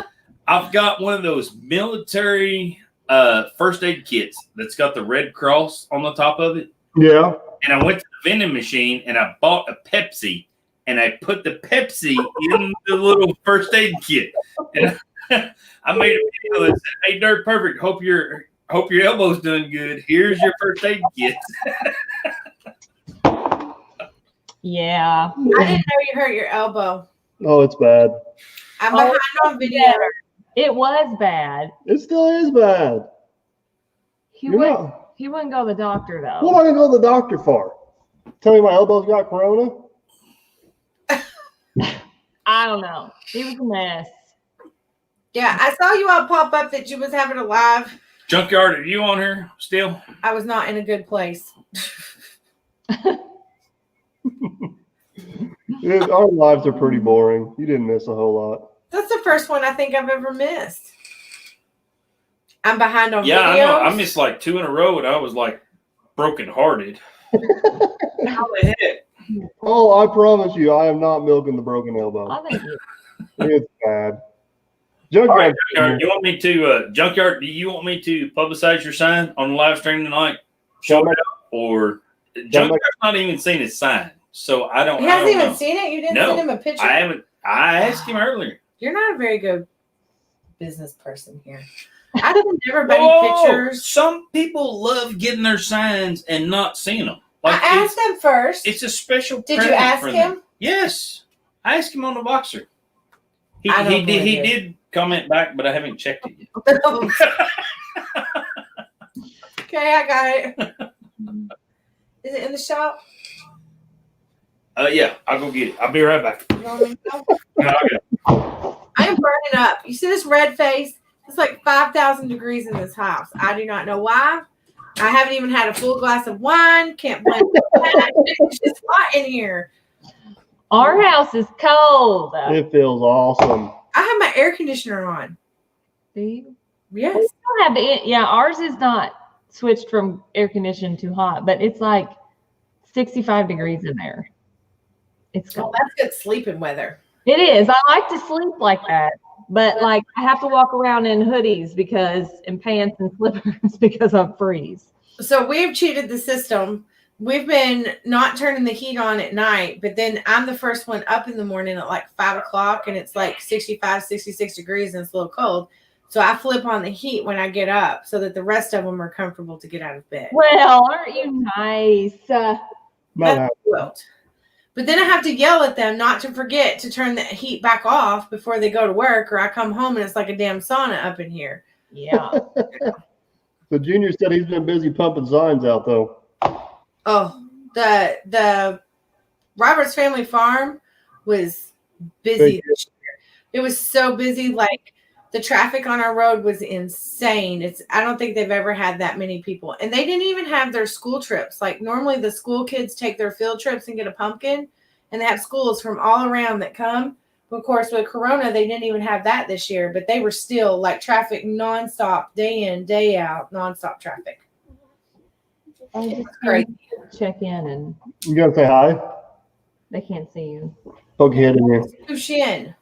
S1: I've got one of those military first aid kits that's got the Red Cross on the top of it.
S3: Yeah.
S1: And I went to the vending machine, and I bought a Pepsi. And I put the Pepsi in the little first aid kit. And I made a video that said, "Hey, Dirt Perfect, hope your elbow's doing good. Here's your first aid kit."
S4: Yeah.
S2: I didn't know you hurt your elbow.
S3: Oh, it's bad.
S2: I'm behind on video.
S4: It was bad.
S3: It still is bad.
S4: He
S3: You're
S4: wouldn't
S3: not-
S4: go to the doctor though.
S3: What am I gonna go to the doctor for? Tell me my elbow's got corona?
S4: I don't know. He was a mess.
S2: Yeah, I saw you all pop up that you was having a live.
S1: Junkyard, are you on here still?
S2: I was not in a good place.
S3: Our lives are pretty boring. You didn't miss a whole lot.
S2: That's the first one I think I've ever missed. I'm behind on
S1: Yeah,
S2: videos.
S1: I know. I missed like 2 in a row, and I was like brokenhearted.
S2: How the heck?
S3: Oh, I promise you, I am not milking the broken elbow.
S4: I think it-
S3: It's bad.
S1: All right,
S3: Junkyard.
S1: Junkyard, you want me to Junkyard? Do you want me to publicize your sign on the live stream tonight? Show it up, or Junkyard's not even seen his sign, so I don't.
S2: He
S1: I
S2: hasn't
S1: don't
S2: even
S1: know.
S2: seen it? You didn't
S1: No,
S2: send him a picture?
S1: I haven't. I asked him earlier.
S2: You're not a very good business person here. I send everybody
S1: Whoa,
S2: pictures.
S1: some people love getting their signs and not seeing them.
S2: I asked him first.
S1: It's a special.
S2: Did you
S1: present
S2: ask
S1: for
S2: him?
S1: them. Yes, I asked him on the Voxer.
S2: I don't
S1: He
S2: believe it.
S1: did comment back, but I haven't checked it yet.
S2: Okay, I got it. Is it in the shop?
S1: Yeah, I'll go get it. I'll be right back.
S2: You want me to go?
S1: Okay.
S2: I am burning up. You see this red face? It's like 5,000 degrees in this house. I do not know why. I haven't even had a full glass of wine. Can't blame that. It's just hot in here.
S4: Our house is cold.
S3: It feels awesome.
S2: I have my air conditioner on.
S4: Do you?
S2: Yes.
S4: We still have the, yeah, ours is not switched from air conditioned to hot, but it's like 65 degrees in there. It's
S2: Well,
S4: cold.
S2: that's good sleeping weather.
S4: It is. I like to sleep like that, but like I have to walk around in hoodies and pants and slippers because I freeze.
S2: So we've cheated the system. We've been not turning the heat on at night, but then I'm the first one up in the morning at like 5 o'clock and it's like 65, 66 degrees and it's a little cold. So I flip on the heat when I get up so that the rest of them are comfortable to get out of bed.
S4: Well, aren't you nice?
S3: Not
S2: That's
S3: happy.
S2: quilt. But then I have to yell at them not to forget to turn the heat back off before they go to work, or I come home and it's like a damn sauna up in here.
S4: Yeah.
S3: The junior said he's been busy pumping signs out though.
S2: Oh, the Roberts Family Farm was busy
S3: Thank
S2: this year. It was so busy, like the traffic on our road was insane. I don't think they've ever had that many people. And they didn't even have their school trips. Like normally the school kids take their field trips and get a pumpkin, and they have schools from all around that come. But of course, with Corona, they didn't even have that this year, but they were still like traffic nonstop, day in, day out, nonstop traffic.
S4: I was just
S2: Great.
S4: gonna check in and
S3: You gotta say hi.
S4: they can't see you.
S3: Poke your head in here.
S2: Sushin.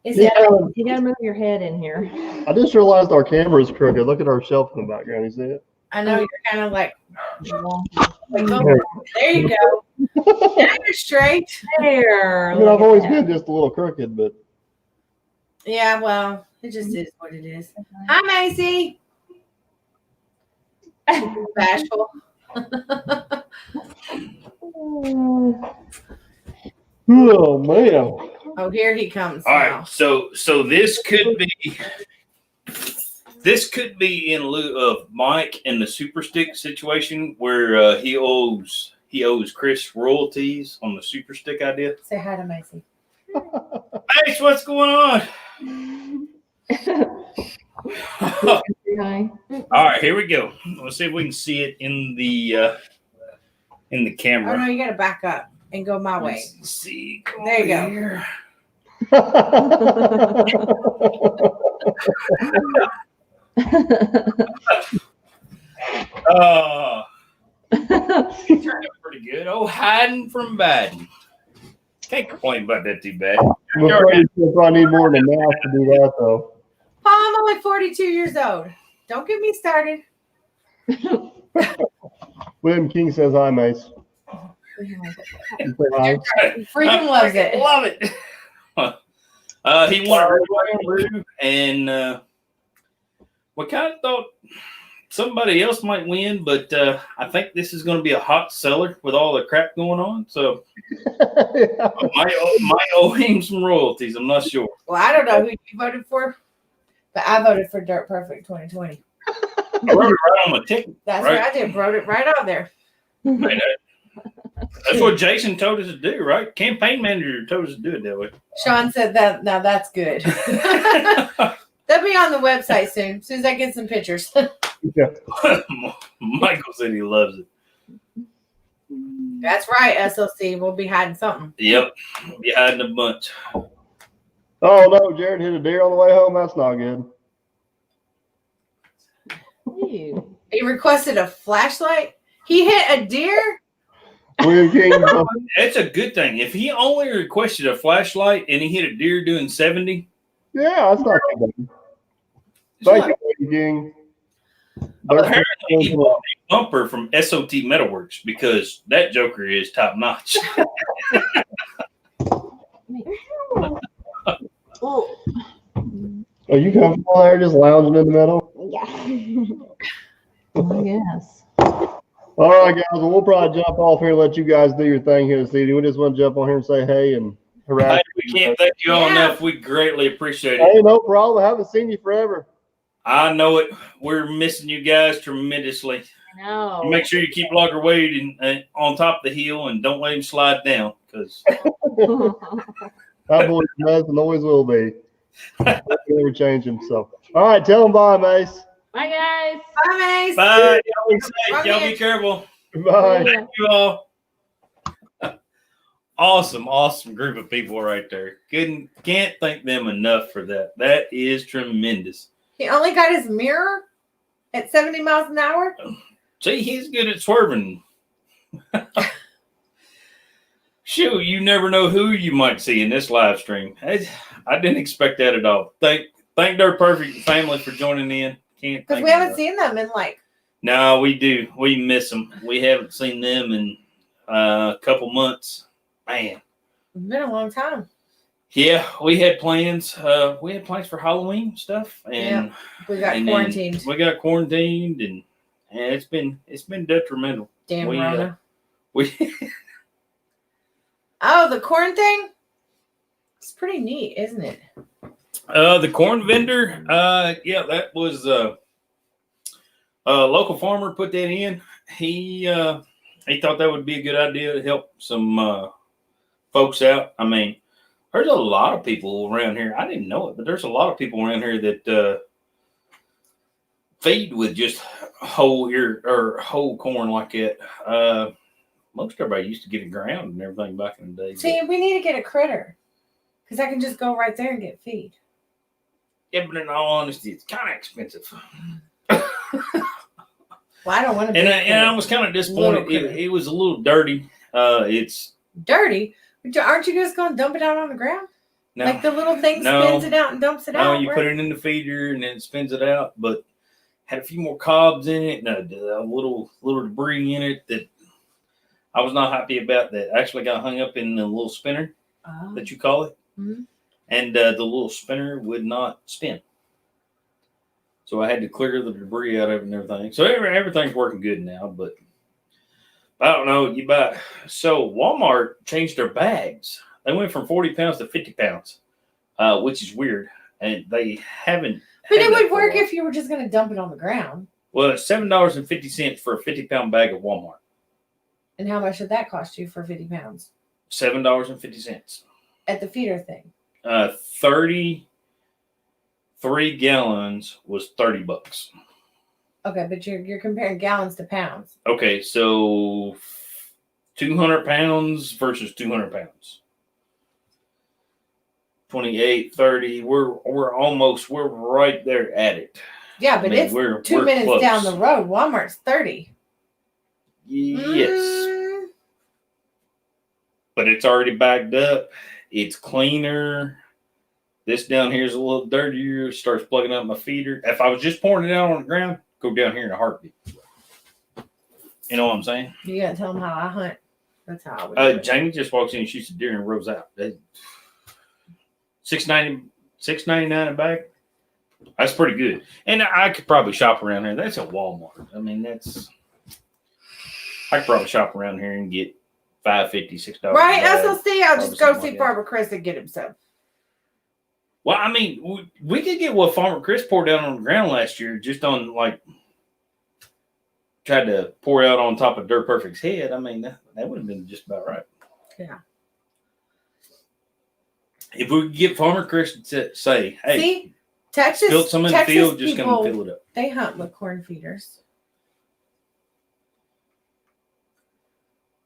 S2: Is
S3: Yeah,
S2: it?
S4: You gotta move your head in here.
S3: I just realized our camera is crooked. Look at our shelf in the background. You see it?
S2: I know you're kind of like,
S3: There.
S2: there you go. Now you're straight.
S4: There.
S3: I mean, I've always been just a little crooked, but
S2: Yeah, well, it just is what it is. Hi, Macy. Bashful.
S3: oh man.
S2: Oh, here he comes.
S1: All
S2: now.
S1: right, so this could be in lieu of Mike and the super stick situation where he owes Chris royalties on the super stick idea.
S2: Say hi to Macy.
S1: Hey, what's going on?
S4: Hi.
S1: All right, here we go. Let's see if we can see it in the
S2: Oh
S1: camera.
S2: no, you got to back up and go my way.
S1: Let's see.
S2: There you go.
S1: Here. Turned out pretty good. Oh, hiding from Biden. Can't complain about that too bad.
S3: We'll probably need more than a mouse to do that, though.
S2: Paul, I'm only 42 years old. Don't get me started.
S3: William King says hi, Mace. You say hi.
S2: Freedom loves it.
S1: Love it. He wanted and we kind of thought somebody else might win, but I think this is going to be a hot seller with all the crap going on. So
S3: Yeah.
S1: might owe him some royalties. I'm not sure.
S2: Well, I don't know who you voted for, but I voted for Dirt Perfect 2020.
S1: I wrote it right on my ticket.
S2: That's
S1: Right.
S2: what I did. Wrote it right on there.
S1: Man, that's what Jason told us to do, right? Campaign manager told us to do it that way.
S2: Sean said that. Now that's good. They'll be on the website soon. As soon as I get some pictures.
S1: Michael said he loves it.
S2: That's right, S.O.T. We'll be hiding something.
S1: Yep. Be hiding a bunch.
S3: Oh no, Jared hit a deer on the way home. That's not good.
S4: Ew.
S2: He requested a flashlight. He hit a deer.
S3: William King.
S1: It's a good thing. If he only requested a flashlight and he hit a deer doing 70,
S3: Yeah, that's not too bad. Thank you, William King.
S1: apparently he bought a bumper from S.O.T. Metalworks because that joker is top notch.
S4: Oh.
S3: Are you comfortable there just lounging in the middle?
S4: Yeah. I guess.
S3: All right, guys. Well, we'll probably jump off here and let you guys do your thing here this evening. We just want to jump on here and say hey and harass.
S1: Hey, we can't thank you all
S2: Yeah.
S1: enough. We greatly appreciate it.
S3: Hey, no problem. I haven't seen you forever.
S1: I know it. We're missing you guys tremendously.
S4: I know.
S1: Make sure you keep Logger Wade on top of the hill and don't let him slide down because
S3: That boy does and always will be. Never change him. So, all right. Tell him bye, Mace.
S4: Bye, guys.
S2: Bye, Mace.
S1: bye. Y'all be safe. Y'all be careful.
S3: Bye.
S1: Thank you all. Awesome group of people right there. Can't thank them enough for that. That is tremendous.
S2: He only got his mirror at 70 miles an hour.
S1: See, he's good at swerving. Shoot, you never know who you might see in this live stream. I didn't expect that at all. Thank Dirt Perfect family for joining in. Can't
S2: Because
S1: thank
S2: we haven't
S1: enough.
S2: seen them in like.
S1: No, we do. We miss them. We haven't seen them in a couple months. Man.
S2: It's been a long time.
S1: Yeah, we had plans. We had plans for Halloween stuff, and
S2: We got
S1: and
S2: quarantined.
S1: then we got quarantined, and it's been detrimental.
S2: Damn
S1: we,
S2: Rona.
S1: We
S2: Oh, the corn thing? It's pretty neat, isn't it?
S1: the corn vendor. Yeah, that was a local farmer put that in. He thought that would be a good idea to help some folks out. I mean, there's a lot of people around here. I didn't know it, but there's a lot of people around here that feed with just whole corn like that. Most everybody used to get it ground and everything back in the day.
S2: See, we need to get a critter. Because I can just go right there and get feed.
S1: Yeah, but in all honesty, it's kind of expensive.
S2: Well, I don't want to be
S1: And I was kind of disappointed.
S2: Little
S1: It was a little dirty. It's
S2: dirty. Aren't you just going to dump it out on the ground?
S1: No,
S2: Like the little thing
S1: No.
S2: spins it out and dumps it
S1: no,
S2: out.
S1: you put it in the feeder and then it spins it out. But had a few more cobs in it and a little debris in it that I was not happy about. That actually got hung up in the little spinner that you call it, and the little spinner would not spin. So I had to clear the debris out of it and everything. So everything's working good now, but I don't know. So Walmart changed their bags. They went from 40 pounds to 50 pounds, which is weird. And they haven't.
S2: But it would work if you were just going to dump it on the ground.
S1: Well, it's $7.50 for a 50-pound bag of Walmart.
S2: And how much did that cost you for 50 pounds?
S1: $7.50.
S2: At the feeder thing.
S1: 33 gallons was $30.
S2: Okay, but you're comparing gallons to pounds.
S1: Okay, so 200 pounds versus 200 pounds. 28, 30. We're right there at it.
S2: Yeah, but it's
S1: we're
S2: 2 minutes
S1: close.
S2: down the road. Walmart's 30.
S1: Yes. But it's already bagged up. It's cleaner. This down here is a little dirtier. Starts plugging up my feeder. If I was just pouring it out on the ground, go down here in a heartbeat. You know what I'm saying?
S2: You gotta tell them how I hunt. That's how I would. Do it.
S1: Jamie just walks in and shoots a deer and rows out. $6.99 a bag. That's pretty good. And I could probably shop around there. That's a Walmart. I mean, I could probably shop around here and get $5.50, $6.
S2: Right, S.O.T. I'll just go see
S1: like
S2: Farmer Chris and get him some.
S1: Well, I mean, we could get what Farmer Chris poured down on the ground last year, just on tried to pour out on top of Dirt Perfect's head. I mean, that would have been just about right.
S2: Yeah.
S1: If we could get Farmer Chris to say, hey,
S2: see, Texas,
S1: built some in the field, just
S2: people,
S1: going to fill it up.
S2: They hunt with corn feeders.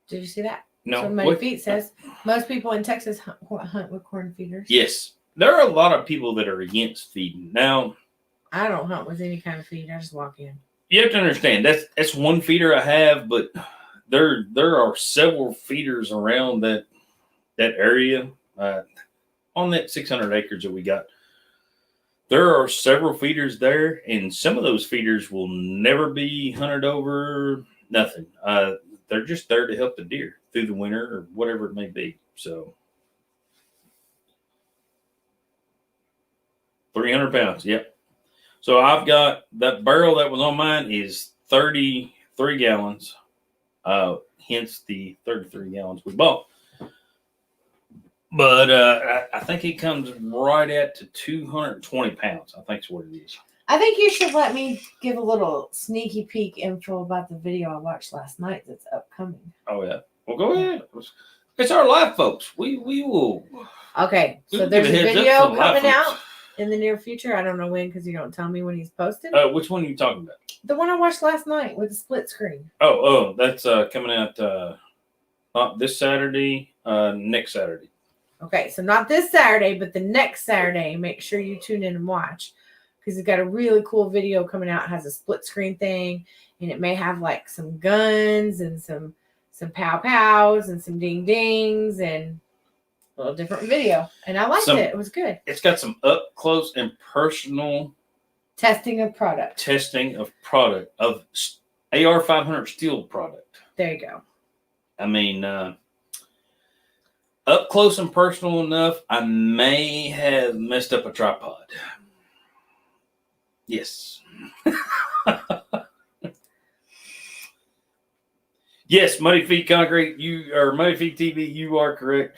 S2: Did you see that?
S1: No.
S2: So Muddy Feet says most people in Texas hunt with corn feeders.
S1: Yes. There are a lot of people that are against feeding. Now,
S2: I don't hunt with any kind of feed. I just walk in.
S1: you have to understand that's one feeder I have, but there are several feeders around that area on that 600 acres that we got. There are several feeders there, and some of those feeders will never be hunted over. Nothing. They're just there to help the deer through the winter or whatever it may be. So 300 pounds. Yep. So I've got that barrel that was on mine is 33 gallons. Hence the 33 gallons we bought. But I think it comes right at to 220 pounds. I think is what it is.
S2: I think you should let me give a little sneaky peek info about the video I watched last night that's upcoming.
S1: Oh, yeah. Well, go ahead. It's our live, folks. We will.
S2: Okay, so
S1: We'll
S2: there's a
S1: give a heads up
S2: video
S1: to the live
S2: coming
S1: folks.
S2: out in the near future. I don't know when because you don't tell me when he's posted.
S1: Which one are you talking about?
S2: The one I watched last night with the split screen.
S1: Oh, that's coming out not this Saturday, next Saturday.
S2: Okay, so not this Saturday, but the next Saturday. Make sure you tune in and watch because it's got a really cool video coming out. It has a split screen thing, and it may have like some guns and some pow pows and some ding dings and a little different video. And I liked it. It was good.
S1: It's got some up close and personal
S2: Testing of product.
S1: of AR 500 steel product.
S2: There you go.
S1: I mean, up close and personal enough, I may have messed up a tripod. Yes. Yes, Muddy Feet Concrete, Muddy Feet TV, you are correct.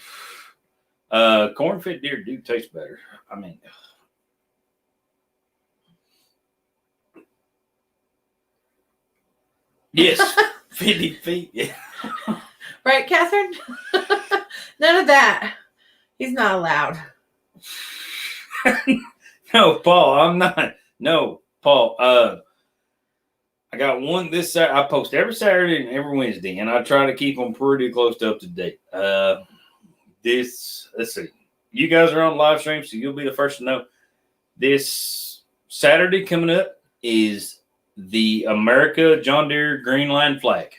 S1: Corn-fed deer do taste better. I mean, yes, 50 feet. Yeah.
S2: Right, Catherine? None of that. He's not allowed.
S1: No, Paul, I'm not. No, Paul. I got one this Saturday. I post every Saturday and every Wednesday, and I try to keep them pretty close to up to date. Let's see. You guys are on live stream, so you'll be the first to know. This Saturday coming up is the America John Deere Green Line flag.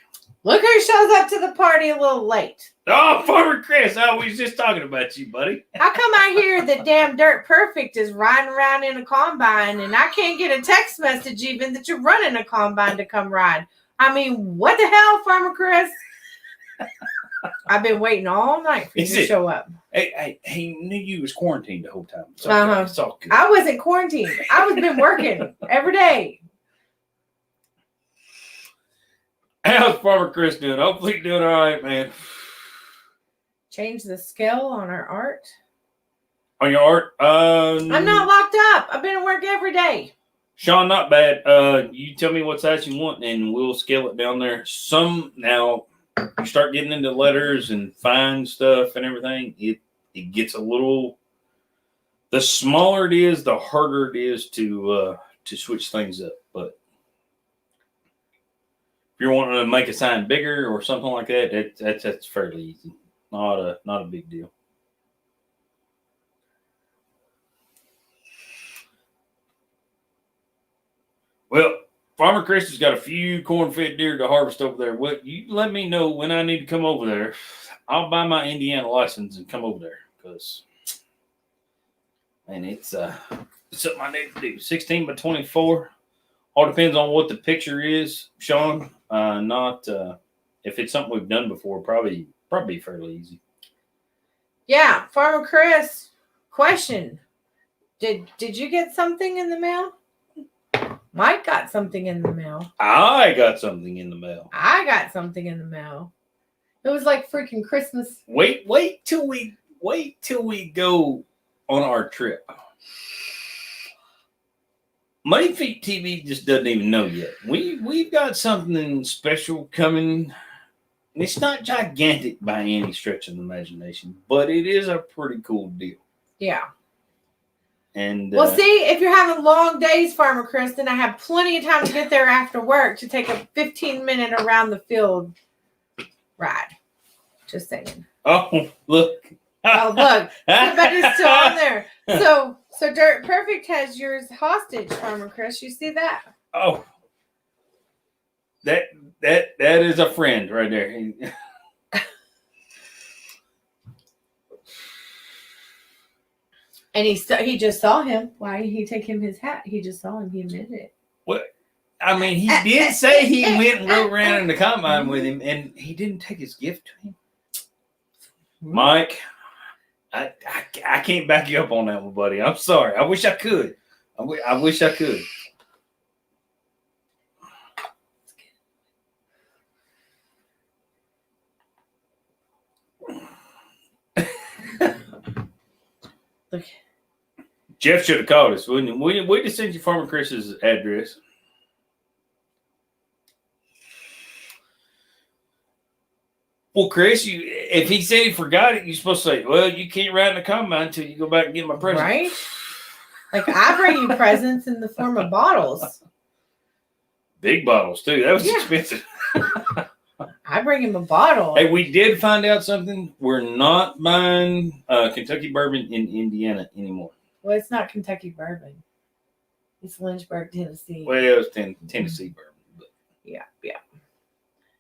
S2: Look who shows up to the party a little late.
S1: Oh, Farmer Chris. Oh, we was just talking about you, buddy.
S2: How come I hear that damn Dirt Perfect is riding around in a combine and I can't get a text message even that you're running a combine to come ride? I mean, what the hell, Farmer Chris? I've been waiting all night for you to show up.
S1: Hey, he knew you was quarantined the whole time. It's okay. It's all good.
S2: I wasn't quarantined. I was been working every day.
S1: How's Farmer Chris doing? Hopefully doing all right, man.
S2: Change the scale on our art.
S1: On your art?
S2: I'm not locked up. I've been at work every day.
S1: Sean, not bad. You tell me what size you want, and we'll scale it down there. Now, you start getting into letters and fine stuff and everything, it gets a little. The smaller it is, the harder it is to switch things up. But if you're wanting to make a sign bigger or something like that, that's fairly easy. Not a big deal. Well, Farmer Chris has got a few corn-fed deer to harvest over there. Well, you let me know when I need to come over there. I'll buy my Indiana license and come over there because, man, it's something I need to do. 16 by 24. All depends on what the picture is, Sean. Not if it's something we've done before, probably fairly easy.
S2: Yeah, Farmer Chris. Question: Did you get something in the mail? Mike got something in the mail.
S1: I got something in the mail.
S2: I got something in the mail. It was like freaking Christmas.
S1: Wait till we go on our trip. Muddy Feet TV just doesn't even know yet. We've got something special coming. It's not gigantic by any stretch of the imagination, but it is a pretty cool deal.
S2: Yeah.
S1: And
S2: well, see, if you're having long days, Farmer Chris, then I have plenty of time to get there after work to take a 15-minute around the field ride. Just saying.
S1: Oh, look.
S2: Oh, look. Everybody's still on there. So Dirt Perfect has yours hostage, Farmer Chris. You see that?
S1: Oh. That is a friend right there.
S2: And he just saw him. Why did he take him his hat? He just saw him. He admitted it.
S1: What? I mean, he did say he went and rode around in the combine with him, and he didn't take his gift to him. Mike, I can't back you up on that one, buddy. I'm sorry. I wish I could. I wish I could.
S2: Look.
S1: Jeff should have called us, wouldn't he? We just sent you Farmer Chris's address. Well, Chris, if he said he forgot it, you're supposed to say, well, you can't ride in the combine until you go back and get my present.
S2: Right? Like, I bring you presents in the form of bottles.
S1: Big bottles, too. That was expensive.
S2: I bring him a bottle.
S1: Hey, we did find out something. We're not buying Kentucky bourbon in Indiana anymore.
S2: Well, it's not Kentucky bourbon. It's Lynchburg, Tennessee.
S1: Well, it was Tennessee bourbon. But
S2: yeah.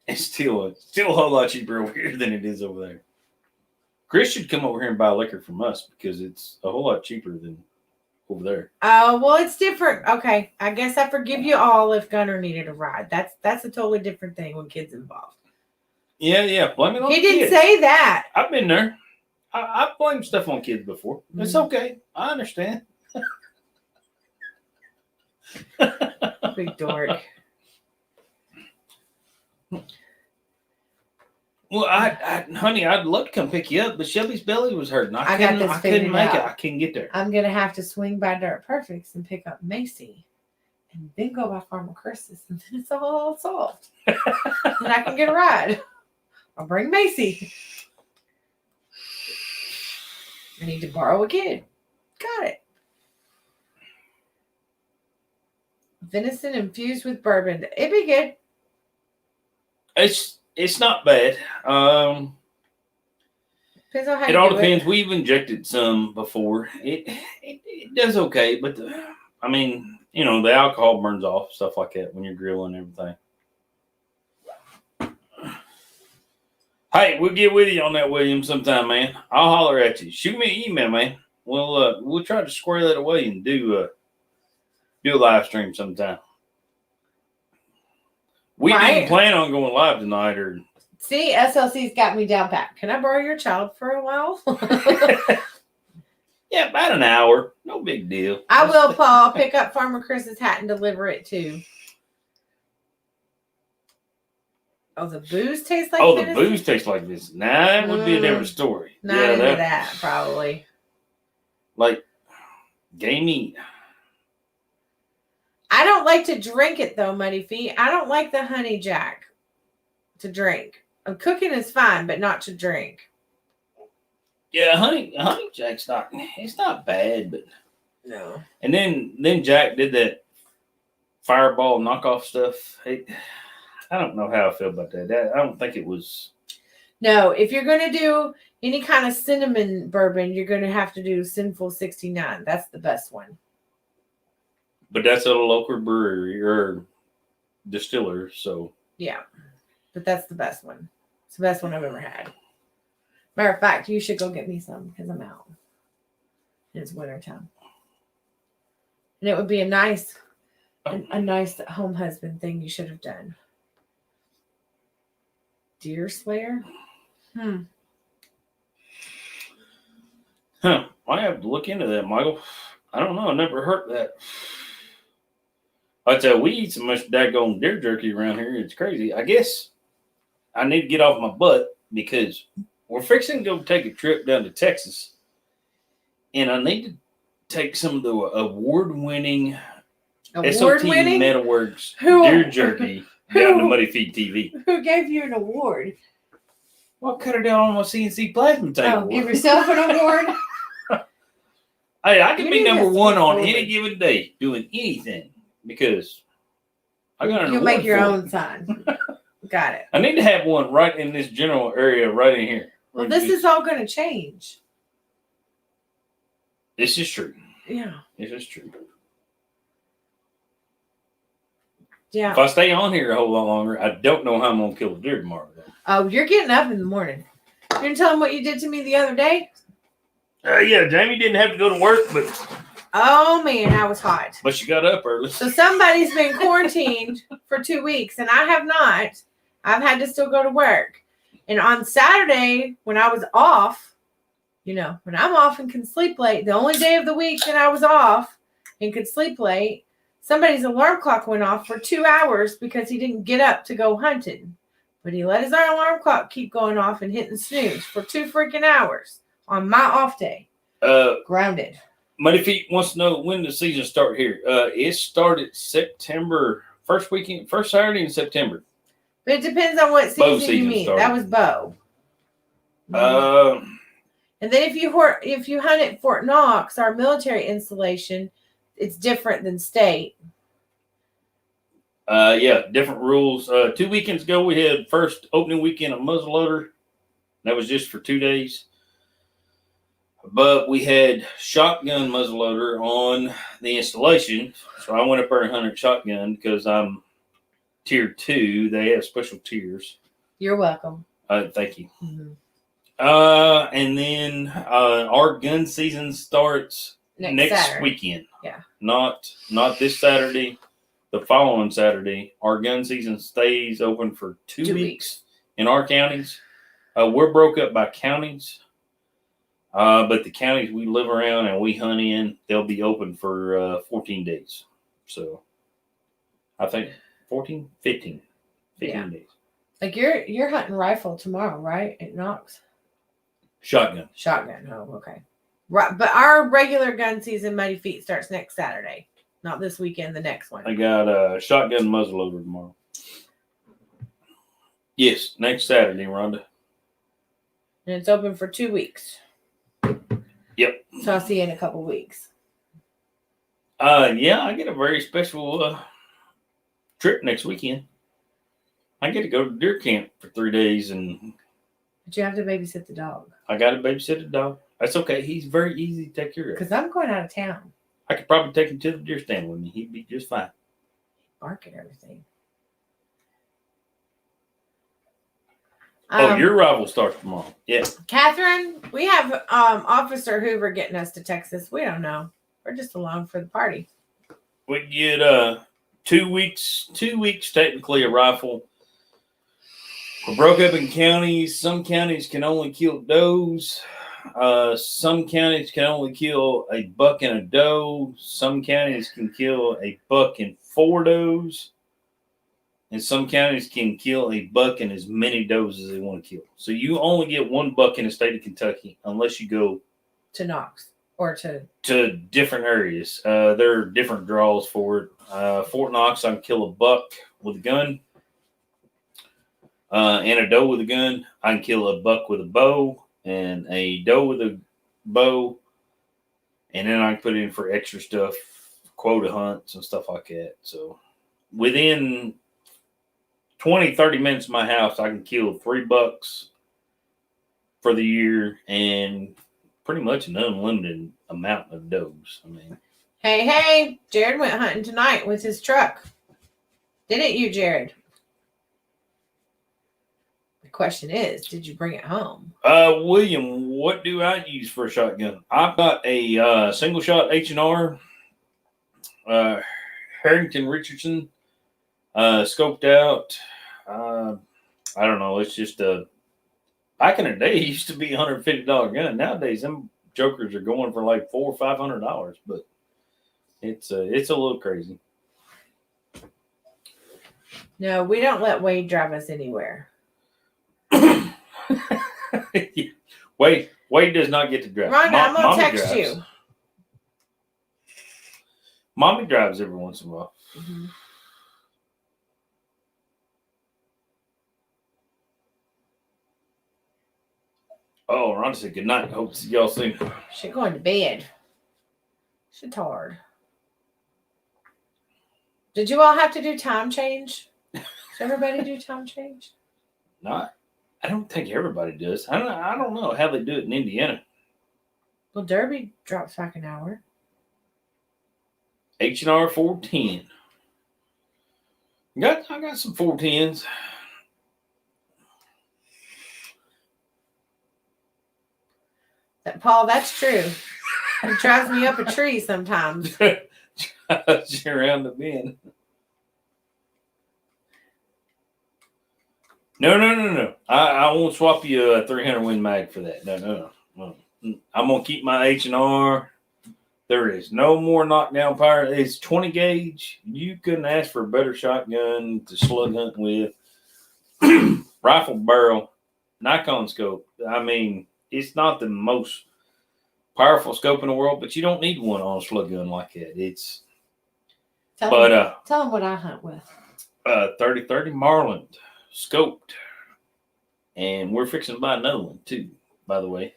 S1: It's still a whole lot cheaper over here than it is over there. Chris should come over here and buy liquor from us because it's a whole lot cheaper than over there.
S2: Oh, well, it's different. Okay. I guess I forgive you all if Gunner needed a ride. That's a totally different thing when kids involved.
S1: Yeah. Blame it on
S2: He
S1: the
S2: didn't
S1: kids.
S2: say that.
S1: I've been there. I've blamed stuff on kids before. It's okay. I understand.
S2: Big dork.
S1: Well, honey, I'd love to come pick you up, but Shelby's belly was hurting. I couldn't make it. I couldn't get there.
S2: I'm gonna have to swing by Dirt Perfects and pick up Macy, and then go by Farmer Chris's, and then it's all solved. And I can get a ride. I'll bring Macy. I need to borrow a kid. Got it. Venison infused with bourbon. It'd be good.
S1: It's not bad.
S2: Depends on how
S1: it
S2: you
S1: all
S2: do
S1: depends.
S2: it.
S1: We've injected some before. It does okay, but the alcohol burns off, stuff like that when you're grilling and everything. Hey, we'll get with you on that, William, sometime, man. I'll holler at you. Shoot me an email, man. We'll try to square that away and do a live stream sometime. We didn't plan on going live tonight, or
S2: see, SLC's got me down pat. Can I borrow your child for a while?
S1: yeah, about an hour. No big deal.
S2: I will, Paul. Pick up Farmer Chris's hat and deliver it too. Oh, the booze tastes like
S1: Oh,
S2: this?
S1: the booze tastes like this. Nah, that would be a different story.
S2: Not into that, probably.
S1: Like gamey.
S2: I don't like to drink it though, Muddy Feet. I don't like the honey jack to drink. Cooking is fine, but not to drink.
S1: Yeah, honey jack's it's not bad, but
S2: no.
S1: And then Jack did that Fireball knockoff stuff. I don't know how I feel about that. I don't think it was.
S2: No, if you're going to do any kind of cinnamon bourbon, you're going to have to do Sinful 69. That's the best one.
S1: But that's at a local brewery or distiller, so.
S2: Yeah, but that's the best one. It's the best one I've ever had. Matter of fact, you should go get me some because I'm out. It's wintertime. And it would be a nice home husband thing you should have done. Deer Slayer?
S1: Huh. I have to look into that, Michael. I don't know. I never heard that. I tell you, we eat so much daggone deer jerky around here. It's crazy. I guess I need to get off my butt because we're fixing to go take a trip down to Texas. And I need to take some of the award-winning S.O.T. Metalworks deer jerky down to Muddy Feet TV.
S2: Who gave you an award?
S1: Well, cut her down on my CNC plasma table.
S2: Oh, give yourself an award?
S1: Hey, I could be number one on any given day doing anything because I got an award.
S2: You'll make your own sign. Got it.
S1: I need to have one right in this general area right in here.
S2: Well, this is all going to change.
S1: This is true.
S2: Yeah.
S1: This is true.
S2: Yeah.
S1: If I stay on here a whole lot longer, I don't know how I'm going to kill a deer tomorrow.
S2: Oh, you're getting up in the morning. You gonna tell them what you did to me the other day?
S1: Yeah, Jamie didn't have to go to work, but
S2: oh man, I was hot.
S1: But she got up early.
S2: So somebody's been quarantined for 2 weeks, and I have not. I've had to still go to work. And on Saturday, when I was off, when I'm off and can sleep late, the only day of the week that I was off and could sleep late, somebody's alarm clock went off for 2 hours because he didn't get up to go hunting. But he let his alarm clock keep going off and hitting snooze for 2 freaking hours on my off day. Grounded.
S1: Muddy Feet wants to know when the season start here. It started September, first Saturday in September.
S2: But it depends on what season you mean. That was bow. And then if you hunt at Fort Knox, our military installation, it's different than state.
S1: Yeah, different rules. 2 weekends ago, we had first opening weekend of muzzleloader. That was just for 2 days. But we had shotgun muzzleloader on the installation. So I went up there and hunted shotgun because I'm tier 2. They have special tiers.
S2: You're welcome.
S1: Thank you.
S2: Mm-hmm.
S1: And then our gun season starts next weekend.
S2: Yeah.
S1: Not this Saturday. The following Saturday, our gun season stays open for 2 weeks in our counties. We're broke up by counties, but the counties we live around and we hunt in, they'll be open for 14 days. So I think 15 days.
S2: Like you're hunting rifle tomorrow, right? At Knox?
S1: Shotgun.
S2: Oh, okay. Right, but our regular gun season, Muddy Feet, starts next Saturday. Not this weekend, the next one.
S1: I got a shotgun muzzleloader tomorrow. Yes, next Saturday, Rhonda.
S2: And it's open for 2 weeks.
S1: Yep.
S2: So I'll see you in a couple weeks.
S1: Yeah, I get a very special trip next weekend. I get to go to deer camp for 3 days,
S2: but you have to babysit the dog.
S1: I got to babysit the dog. That's okay. He's very easy to take care of.
S2: Because I'm going out of town.
S1: I could probably take him to the deer stand with me. He'd be just fine.
S2: Bark and everything.
S1: Your rival starts tomorrow. Yeah.
S2: Catherine, we have Officer Hoover getting us to Texas. We don't know. We're just along for the party.
S1: We get 2 weeks technically a rifle. We're broke up in counties. Some counties can only kill does. Some counties can only kill a buck and a doe. Some counties can kill a buck and 4 does. And some counties can kill a buck and as many does as they want to kill. So you only get 1 buck in the state of Kentucky unless you go
S2: to Knox or to
S1: different areas. There are different draws for it. Fort Knox, I can kill a buck with a gun. And a doe with a gun. I can kill a buck with a bow and a doe with a bow. And then I can put in for extra stuff, quota hunts and stuff like that. So within 20, 30 minutes of my house, I can kill 3 bucks for the year and pretty much an unlimited amount of does. I mean,
S2: hey, Jared went hunting tonight with his truck. Didn't you, Jared? The question is, did you bring it home?
S1: William, what do I use for a shotgun? I've got a single shot H&R Harrington Richardson scoped out. I don't know. It's just back in the day, it used to be $150 gun. Nowadays, them jokers are going for like $400 or $500, but it's a little crazy.
S2: No, we don't let Wade drive us anywhere.
S1: Wade does not get to drive.
S2: Rhonda, I'm gonna text
S1: drives.
S2: you.
S1: Mommy drives every once in a while.
S2: Mm-hmm.
S1: Oh, Rhonda said good night. Hope to see y'all soon.
S2: She's going to bed. She's tired. Did you all have to do time change? Does everybody do time change?
S1: Not. I don't think everybody does. I don't know how they do it in Indiana.
S2: Well, Derby drops back an hour.
S1: H&R 410. I got some 410s.
S2: Paul, that's true. It drives me up a tree sometimes.
S1: Drives you around the bend. No. I won't swap you a 300 Win Mag for that. No. I'm going to keep my H&R. There is no more knockdown power. It's 20 gauge. You couldn't ask for a better shotgun to slug hunt with. Rifle barrel, Nikon scope. I mean, it's not the most powerful scope in the world, but you don't need one on a slug gun like that.
S2: Tell them what I hunt with.
S1: 30-30 Marlin scoped, and we're fixing to buy another one too. By the way,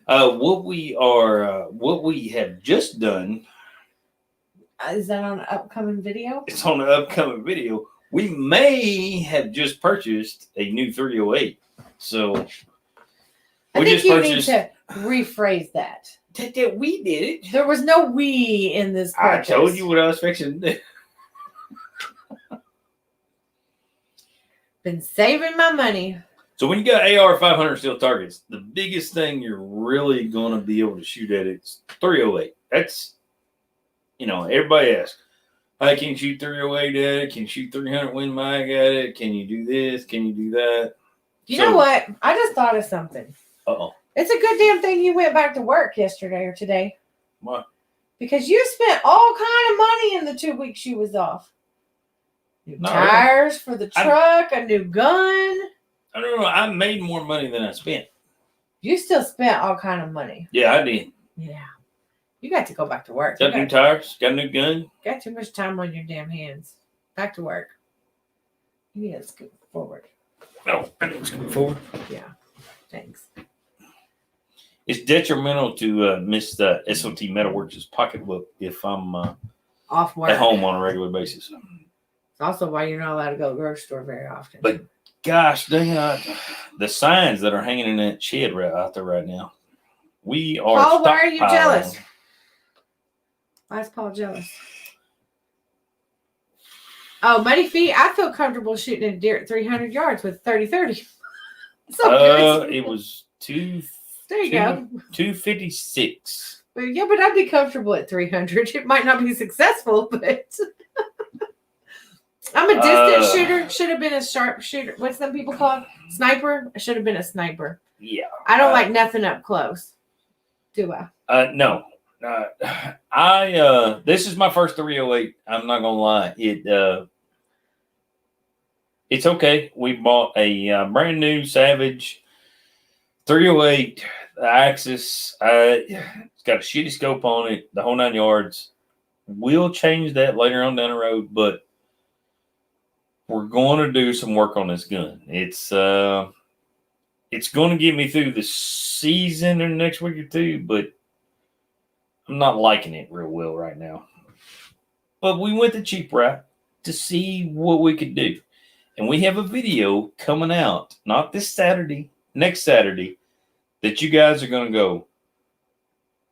S1: what we have just done.
S2: Is that on an upcoming video?
S1: It's on the upcoming video. We may have just purchased a new 308. So
S2: I think you need to rephrase that.
S1: That we did it.
S2: There was no we in this purchase.
S1: I told you what I was fixing to do.
S2: Been saving my money.
S1: So when you got AR 500 steel targets, the biggest thing you're really going to be able to shoot at it's 308. That's, everybody asks, I can shoot 308 at it. Can you shoot 300 Win Mag at it? Can you do this? Can you do that?
S2: You know what? I just thought of something.
S1: Uh-oh.
S2: It's a good damn thing you went back to work yesterday or today.
S1: Why?
S2: Because you spent all kind of money in the 2 weeks you was off. New tires for the truck, a new gun.
S1: I don't know. I made more money than I spent.
S2: You still spent all kind of money.
S1: Yeah, I did.
S2: Yeah. You got to go back to work.
S1: Got new tires. Got a new gun.
S2: Got too much time on your damn hands. Back to work. You need to scoot forward.
S1: No, I need to scoot forward.
S2: Yeah. Thanks.
S1: It's detrimental to miss the S.O.T. Metalworks' pocketbook if I'm
S2: off work
S1: at home on a regular basis.
S2: It's also why you're not allowed to go to the grocery store very often.
S1: But gosh dang it, the signs that are hanging in that shed right out there right now. We are.
S2: Paul, why are you jealous? Why is Paul jealous? Oh, Muddy Feet, I feel comfortable shooting a deer at 300 yards with 30-30. So good.
S1: It was
S2: There you go.
S1: 256.
S2: Yeah, but I'd be comfortable at 300. It might not be successful, but I'm a distance shooter. Should have been a sharp shooter. What's them people called? Sniper? I should have been a sniper.
S1: Yeah.
S2: I don't like nothing up close. Do I?
S1: No. This is my first 308. I'm not gonna lie. It's okay. We bought a brand new Savage 308 Axis. It's got a shitty scope on it, the whole 9 yards. We'll change that later on down the road, but we're going to do some work on this gun. It's going to get me through the season in the next week or two, but I'm not liking it real well right now. But we went the cheap route to see what we could do. And we have a video coming out, not this Saturday, next Saturday, that you guys are going to go,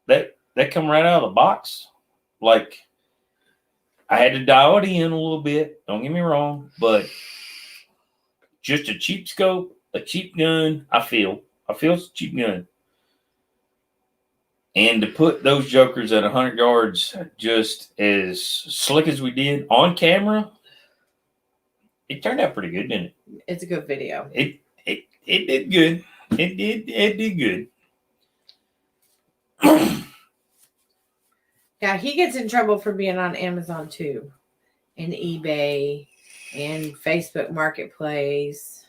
S1: that come right out of the box. Like, I had to dial it in a little bit, don't get me wrong, but just a cheap scope, a cheap gun, I feel it's a cheap gun. And to put those jokers at 100 yards just as slick as we did on camera, it turned out pretty good, didn't it?
S2: It's a good video.
S1: It did good. It did good.
S2: Yeah, he gets in trouble for being on Amazon too, and eBay, and Facebook Marketplace.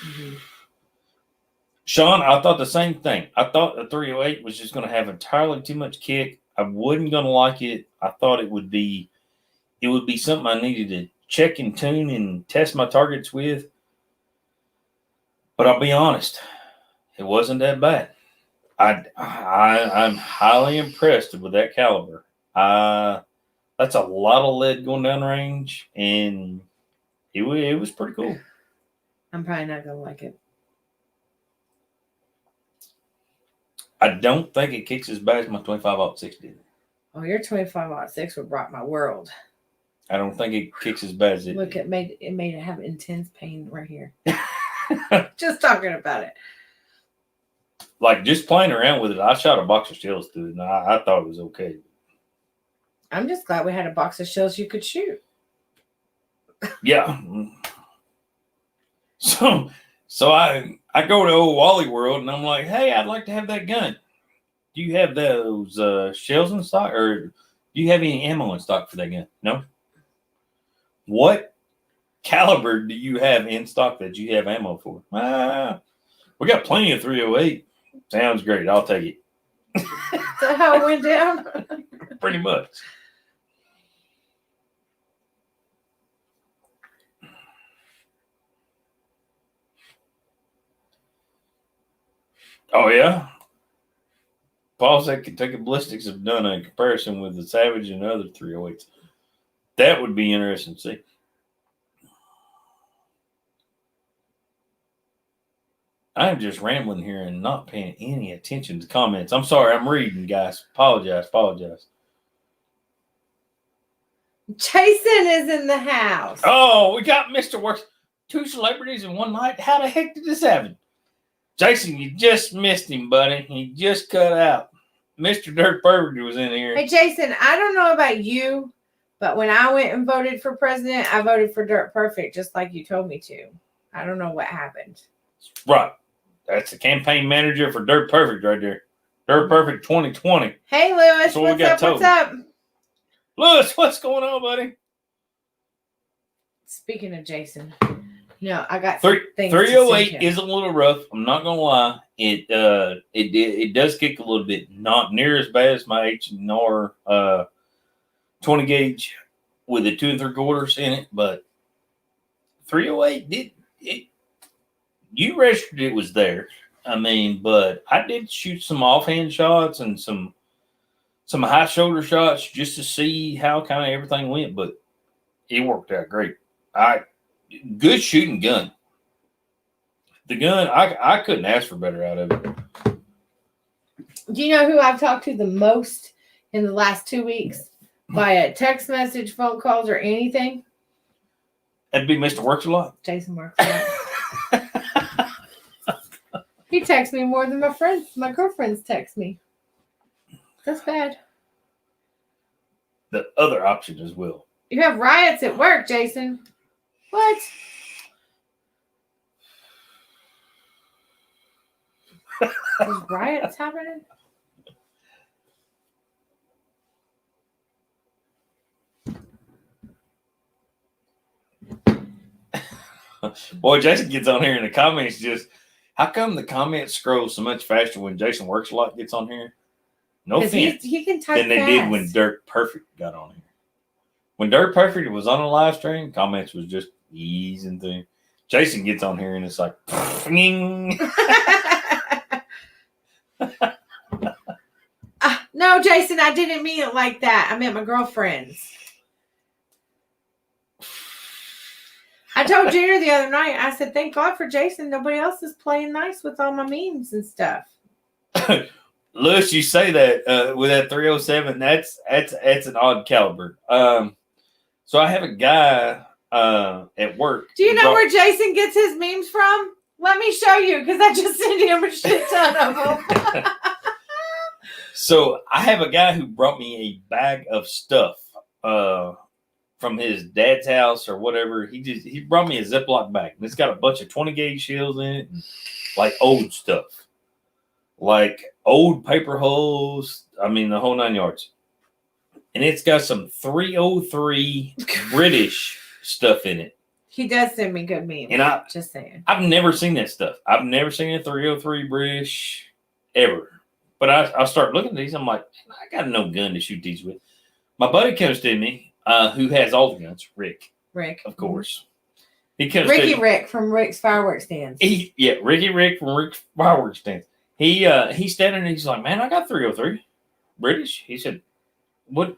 S2: Mm-hmm.
S1: Sean, I thought the same thing. I thought the 308 was just going to have entirely too much kick. I wasn't going to like it. I thought it would be something I needed to check and tune and test my targets with. But I'll be honest, it wasn't that bad. I'm highly impressed with that caliber. That's a lot of lead going down range, and it was pretty cool.
S2: I'm probably not gonna like it.
S1: I don't think it kicks as bad as my 25-06 did.
S2: Oh, your 25-06 would rock my world.
S1: I don't think it kicks as bad as it.
S2: Look,
S1: did.
S2: it made it have intense pain right here. Just talking about it.
S1: Like, just playing around with it, I shot a box of shells through it, and I thought it was okay.
S2: I'm just glad we had a box of shells you could shoot.
S1: Yeah. So I go to old Wally World, and I'm like, hey, I'd like to have that gun. Do you have those shells in stock, or do you have any ammo in stock for that gun? No. What caliber do you have in stock that you have ammo for? We got plenty of 308. Sounds great. I'll take it.
S2: Is that how it went down?
S1: Pretty much. Oh, yeah? Paul said Kentucky Ballistics have done a comparison with the Savage and other 308s. That would be interesting to see. I'm just rambling here and not paying any attention to comments. I'm sorry. I'm reading, guys. Apologize.
S2: Jason is in the house.
S1: Oh, we got Mr. Works. 2 celebrities in one night. How the heck did this happen? Jason, you just missed him, buddy. He just cut out. Mr. Dirt Perfect was in here.
S2: Hey, Jason, I don't know about you, but when I went and voted for president, I voted for Dirt Perfect, just like you told me to. I don't know what happened.
S1: Right. That's the campaign manager for Dirt Perfect right there. Dirt Perfect 2020.
S2: Hey, Lewis,
S1: what
S2: what's up?
S1: Lewis, what's going on, buddy?
S2: Speaking of Jason, I got
S1: 308 is a little rough. I'm not gonna lie. It does kick a little bit. Not near as bad as my H&R 20 gauge with the 2 3/4 in it, but 308 did it. You registered it was there. I mean, but I did shoot some offhand shots and some high shoulder shots just to see how kind of everything went, but it worked out great. Good shooting gun. The gun, I couldn't ask for better out of it.
S2: Do you know who I've talked to the most in the last 2 weeks via text message, phone calls, or anything?
S1: That'd be Mr. Works a Lot.
S2: Jason Works a Lot. He texts me more than my girlfriends text me. That's bad.
S1: The other option as well.
S2: You have riots at work, Jason. What? There's riots happening?
S1: Boy, Jason gets on here in the comments just, how come the comments scroll so much faster when Jason Works a Lot gets on here? No offense.
S2: He can type
S1: Than they did when Dirt Perfect got on here. When Dirt Perfect was on a live stream, comments was just easing through. Jason gets on here and it's like,
S2: no, Jason, I didn't mean it like that. I meant my girlfriends. I told Junior the other night, I said, thank God for Jason. Nobody else is playing nice with all my memes and stuff.
S1: Lewis, you say that with that 307, that's an odd caliber. So I have a guy at work.
S2: Do you know where Jason gets his memes from? Let me show you, because I just sent him a shit ton of them.
S1: So I have a guy who brought me a bag of stuff from his dad's house or whatever. He brought me a Ziploc bag, and it's got a bunch of 20 gauge shells in it, and like old stuff, like old paper hulls. I mean, the whole 9 yards. And it's got some 303 British stuff in it.
S2: He does send me good memes.
S1: And
S2: just saying,
S1: I've never seen that stuff. I've never seen a 303 British ever. But I start looking at these. I'm like, I got no gun to shoot these with. My buddy comes to me, who has all the guns, Rick, of course. He comes
S2: Rick from Rick's Fireworks Stands.
S1: Rick from Rick's Fireworks Stands. He's standing there. He's like, man, I got 303 British. He said, what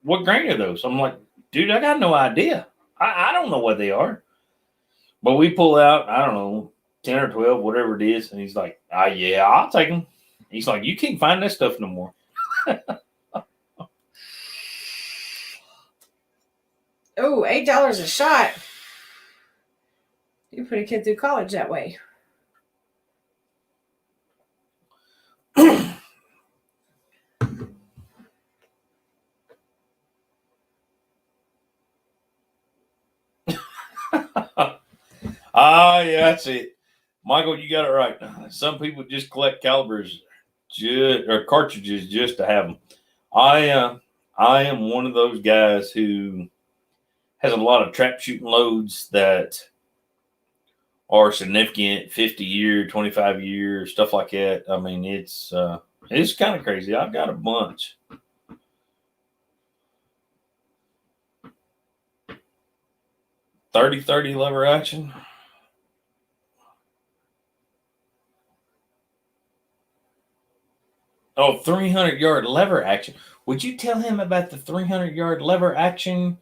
S1: grain are those? I'm like, dude, I got no idea. I don't know what they are. But we pull out, I don't know, 10 or 12, whatever it is. And he's like, yeah, I'll take them. He's like, you can't find that stuff no more.
S2: Oh, $8 a shot. You put a kid through college that way.
S1: Yeah, that's it. Michael, you got it right. Some people just collect calibers or cartridges just to have them. I am one of those guys who has a lot of trap shooting loads that are significant, 50 year, 25 year, stuff like that. I mean, it's kind of crazy. I've got a bunch. .30-30 lever action. Oh, 300-yard lever action. Would you tell him about the 300-yard lever action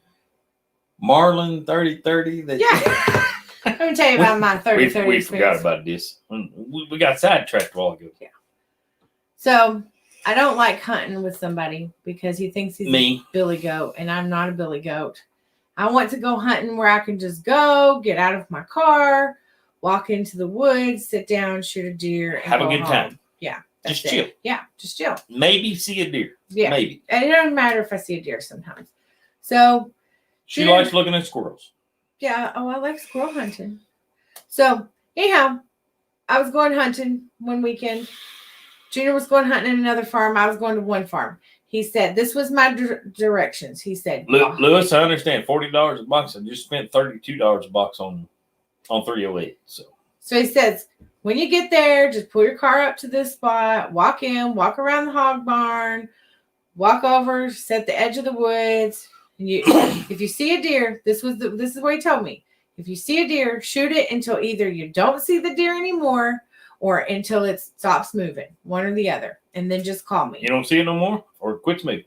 S1: Marlin 30-30?
S2: Yeah. Let me tell you about my 30-30
S1: We forgot about this. We got sidetracked a while ago.
S2: Yeah. So I don't like hunting with somebody because he thinks he's a billy goat, and I'm not a billy goat. I want to go hunting where I can just go, get out of my car, walk into the woods, sit down, shoot a deer, and
S1: have a good
S2: home.
S1: time.
S2: Yeah.
S1: Just chill.
S2: Yeah, just chill.
S1: Maybe see a deer.
S2: Yeah.
S1: Maybe.
S2: And it doesn't matter if I see a deer sometimes. So
S1: she likes looking at squirrels.
S2: Yeah. Oh, I like squirrel hunting. So anyhow, I was going hunting one weekend. Junior was going hunting in another farm. I was going to one farm. He said, this was my directions. He said,
S1: Lewis, I understand. $40 a box. I just spent $32 a box on 308. So
S2: he says, when you get there, just pull your car up to this spot, walk in, walk around the hog barn, walk over, set the edge of the woods. And if you see a deer, this is what he told me. If you see a deer, shoot it until either you don't see the deer anymore or until it stops moving, one or the other. And then just call me.
S1: You don't see it no more or it quits moving.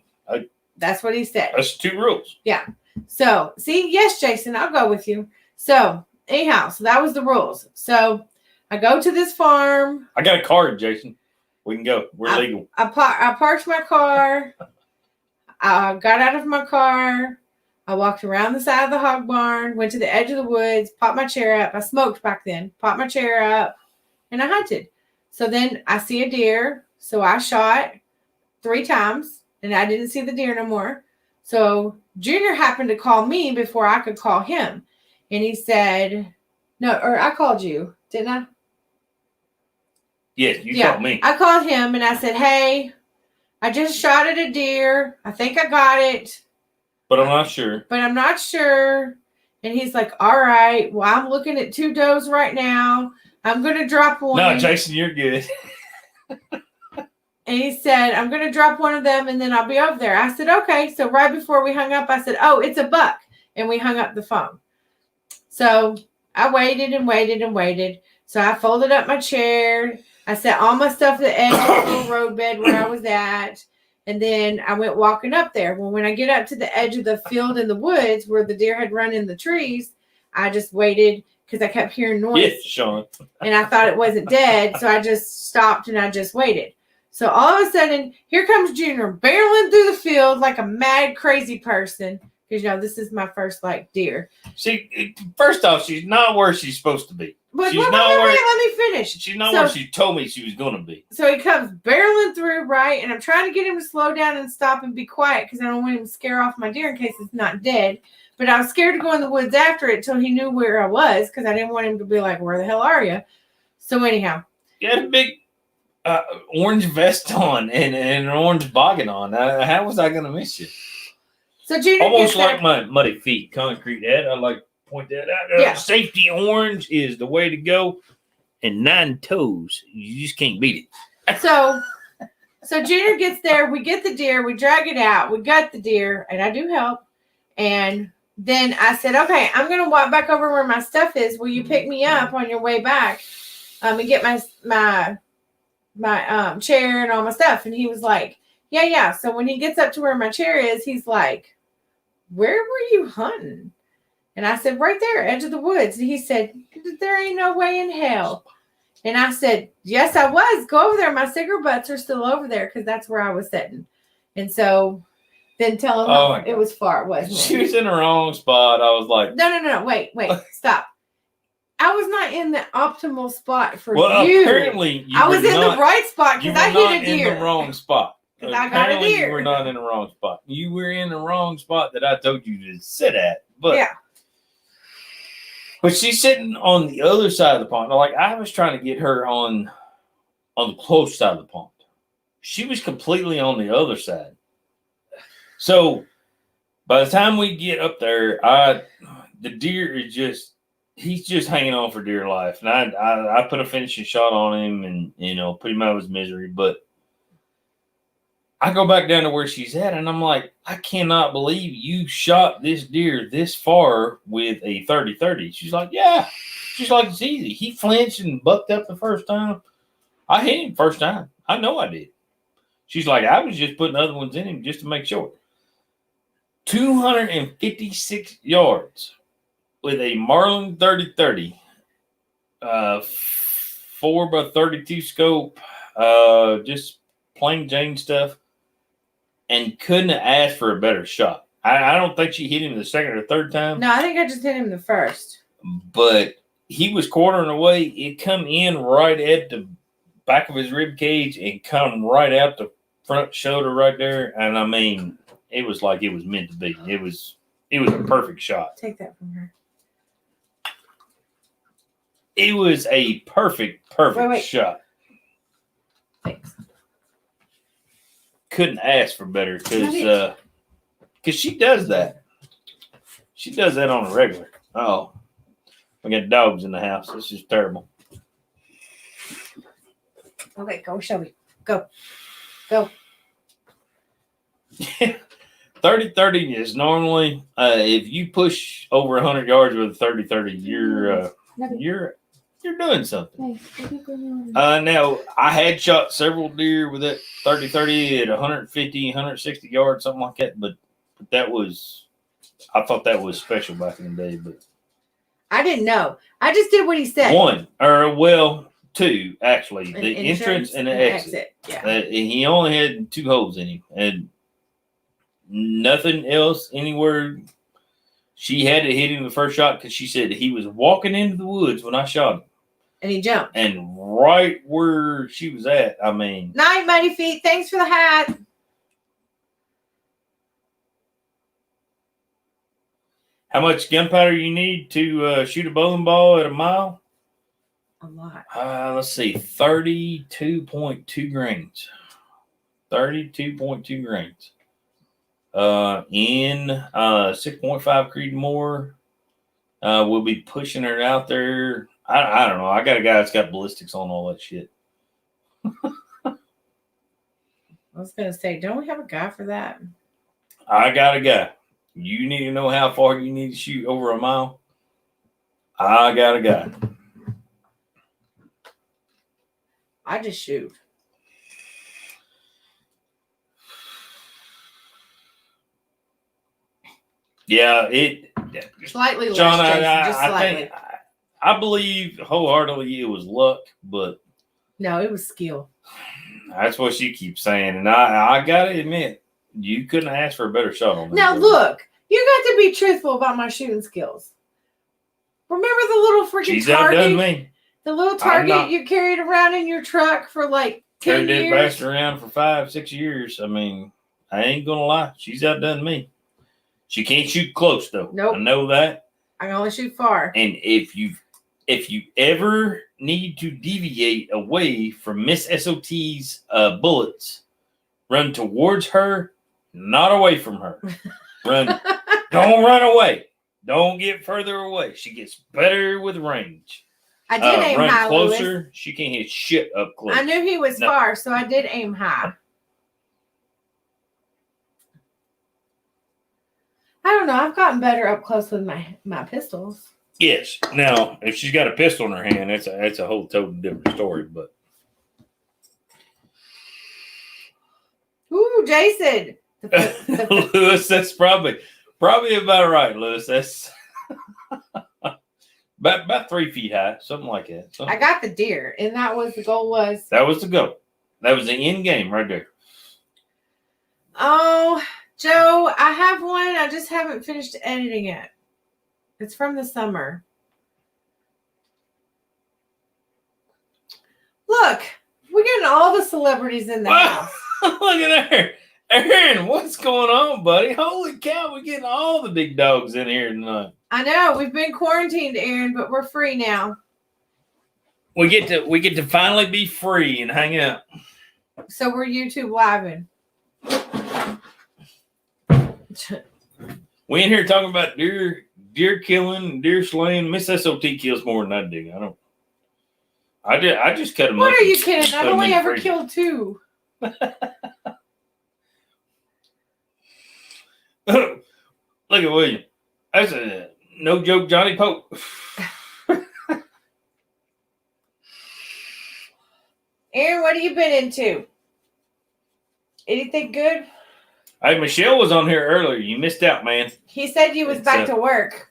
S2: That's what he said.
S1: That's 2 rules.
S2: Yeah. So, see, yes, Jason, I'll go with you. So, anyhow, so that was the rules. So, I go to this farm.
S1: I got a card, Jason. We can go. We're legal.
S2: I parked my car. I got out of my car. I walked around the side of the hog barn, went to the edge of the woods, popped my chair up. I smoked back then. Popped my chair up, and I hunted. So then I see a deer. So I shot 3 times and I didn't see the deer no more. So Junior happened to call me before I could call him. And he said, no, or I called you, didn't I?
S1: Yes, you called me.
S2: I called him and I said, hey, I just shot at a deer. I think I got it.
S1: But I'm not sure.
S2: And he's like, all right, well, I'm looking at 2 does right now. I'm going to drop one.
S1: No, Jason, you're good.
S2: And he said, I'm going to drop one of them and then I'll be over there. I said, okay. So right before we hung up, I said, oh, it's a buck. And we hung up the phone. So I waited and waited and waited. So I folded up my chair. I set all my stuff at the edge of the little road bed where I was at. And then I went walking up there. Well, when I get up to the edge of the field in the woods where the deer had run in the trees, I just waited because I kept hearing noise.
S1: Yes, Sean.
S2: And I thought it wasn't dead. So I just stopped and I just waited. So all of a sudden, here comes Junior barreling through the field like a mad, crazy person. Because, this is my first, deer.
S1: See, first off, she's not where she's supposed to be.
S2: But
S1: she's
S2: wait,
S1: not where,
S2: let me finish.
S1: She's not where she told me she was going to be.
S2: So he comes barreling through, right? And I'm trying to get him to slow down and stop and be quiet because I don't want him to scare off my deer in case it's not dead. But I was scared to go in the woods after it till he knew where I was because I didn't want him to be like, where the hell are you? So anyhow.
S1: You had a big orange vest on and an orange boggin on. How was I going to miss you?
S2: So Junior
S1: almost like my muddy feet, concrete head. I like to point that out.
S2: Yeah.
S1: Safety orange is the way to go. And 9 toes, you just can't beat it.
S2: So Junior gets there. We get the deer. We drag it out. We got the deer, and I do help. And then I said, okay, I'm going to walk back over where my stuff is. Will you pick me up on your way back and get my chair and all my stuff? And he was like, yeah. So when he gets up to where my chair is, he's like, where were you hunting? And I said, right there, edge of the woods. And he said, there ain't no way in hell. And I said, yes, I was. Go over there. My cigarette butts are still over there because that's where I was sitting. And so then tell him it was far, wasn't it?
S1: She was in the wrong spot. I was like,
S2: no. Wait, stop. I was not in the optimal spot for you.
S1: Apparently
S2: I was in the right spot because I hit a deer.
S1: You were in the wrong spot.
S2: Because I got a deer.
S1: You were not in the wrong spot. You were in the wrong spot that I told you to sit at. But
S2: yeah.
S1: But she's sitting on the other side of the pond. Like I was trying to get her on the close side of the pond. She was completely on the other side. So by the time we get up there, the deer is he's just hanging on for dear life. And I put a finishing shot on him and put him out of his misery. But I go back down to where she's at, and I'm like, I cannot believe you shot this deer this far with a 30-30. She's like, yeah. She's like, it's easy. He flinched and bucked up the first time. I hit him first time. I know I did. She's like, I was just putting other ones in him just to make sure. 256 yards with a Marlin 30-30, 4x32 scope, just plain Jane stuff. And couldn't have asked for a better shot. I don't think she hit him the second or third time.
S2: No, I think I just hit him the first.
S1: But he was quartering away. It come in right at the back of his rib cage and come right out the front shoulder right there. And I mean, it was like it was meant to be. It was a perfect shot.
S2: Take that from her.
S1: It was a perfect shot.
S2: Thanks.
S1: Couldn't ask for better because she does that. She does that on a regular. Oh, we got dogs in the house. This is terrible.
S2: Okay, go, Shelby. Go.
S1: 30-30 is normally if you push over 100 yards with a 30-30, you're doing something. Now, I had shot several deer with that 30-30 at 150, 160 yards, something like that, but I thought that was special back in the day. But
S2: I didn't know. I just did what he said.
S1: 2, actually. The entrance and the exit.
S2: Yeah.
S1: He only had 2 holes in him, and nothing else anywhere. She had to hit him the first shot because she said he was walking into the woods when I shot him.
S2: And he jumped.
S1: And right where she was at, I mean.
S2: Night, Muddy Feet. Thanks for the hat.
S1: How much gunpowder you need to shoot a bowling ball at a mile?
S2: A lot.
S1: Let's see, 32.2 grains. 32.2 grains. In 6.5 Creedmoor, we'll be pushing it out there. I don't know. I got a guy that's got ballistics on all that shit.
S2: I was going to say, don't we have a guy for that?
S1: I got a guy. You need to know how far you need to shoot over a mile. I got a guy.
S2: I just shoot.
S1: Yeah,
S2: Slightly less,
S1: John,
S2: Jason, just slightly.
S1: I believe wholeheartedly it was luck, but
S2: No, it was skill.
S1: that's what she keeps saying. And I got to admit, you couldn't ask for a better shot on that.
S2: Now, look, you got to be truthful about my shooting skills. Remember the little freaking
S1: She's
S2: target?
S1: outdone me.
S2: The little target you carried around in your truck for like 10
S1: Carried
S2: years?
S1: that bastard around for 5-6 years. I mean, I ain't going to lie. She's outdone me. She can't shoot close, though.
S2: Nope.
S1: I know that.
S2: I can only shoot far.
S1: And if you ever need to deviate away from Miss S.O.T's bullets, run towards her, not away from her. Run. Don't run away. Don't get further away. She gets better with range.
S2: I did aim
S1: run
S2: high,
S1: closer.
S2: Lewis.
S1: She can't hit shit up close.
S2: I knew he was far, so I did aim high. I don't know. I've gotten better up close with my pistols.
S1: Yes. Now, if she's got a pistol in her hand, that's a whole totally different story. But
S2: Ooh, Jason.
S1: Lewis, that's probably about right, Lewis. That's about 3 feet high, something like that.
S2: I got the deer, and that was the goal.
S1: That was the goal. That was the end game right there.
S2: Oh, Joe, I have one. I just haven't finished editing it. It's from the summer. Look, we're getting all the celebrities in the house.
S1: Look at her. Aaron, what's going on, buddy? Holy cow, we're getting all the big dogs in here tonight.
S2: I know. We've been quarantined, Aaron, but we're free now.
S1: We get to finally be free and hang out.
S2: So we're YouTube living.
S1: We in here talking about deer killing, deer slaying. Miss S.O.T kills more than I do. I just cut them.
S2: What are you kidding? I've only ever killed 2.
S1: Look at William. That's a no joke Johnny Pope.
S2: Aaron, what have you been into? Anything good?
S1: Hey, Michelle was on here earlier. You missed out, man.
S2: He said you was back to work.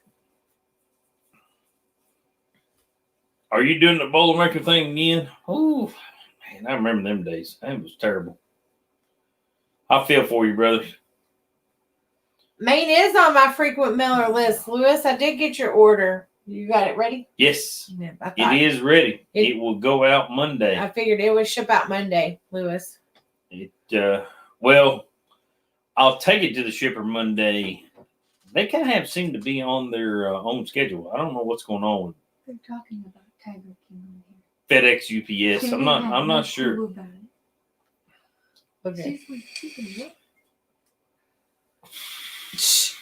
S1: Are you doing the Boilermaker thing again? Oh, man, I remember them days. That was terrible. I feel for you, brother.
S2: Maine is on my frequent mailer list. Lewis, I did get your order. You got it ready?
S1: Yes,
S2: Yeah,
S1: it is ready. It will go out Monday.
S2: I figured it would ship out Monday, Lewis.
S1: Well, I'll take it to the shipper Monday. They kind of seem to be on their own schedule. I don't know what's going on with
S5: They're talking about Tiger King on here.
S1: FedEx, UPS. I'm not sure.
S5: About it.
S2: Okay.
S5: She's like,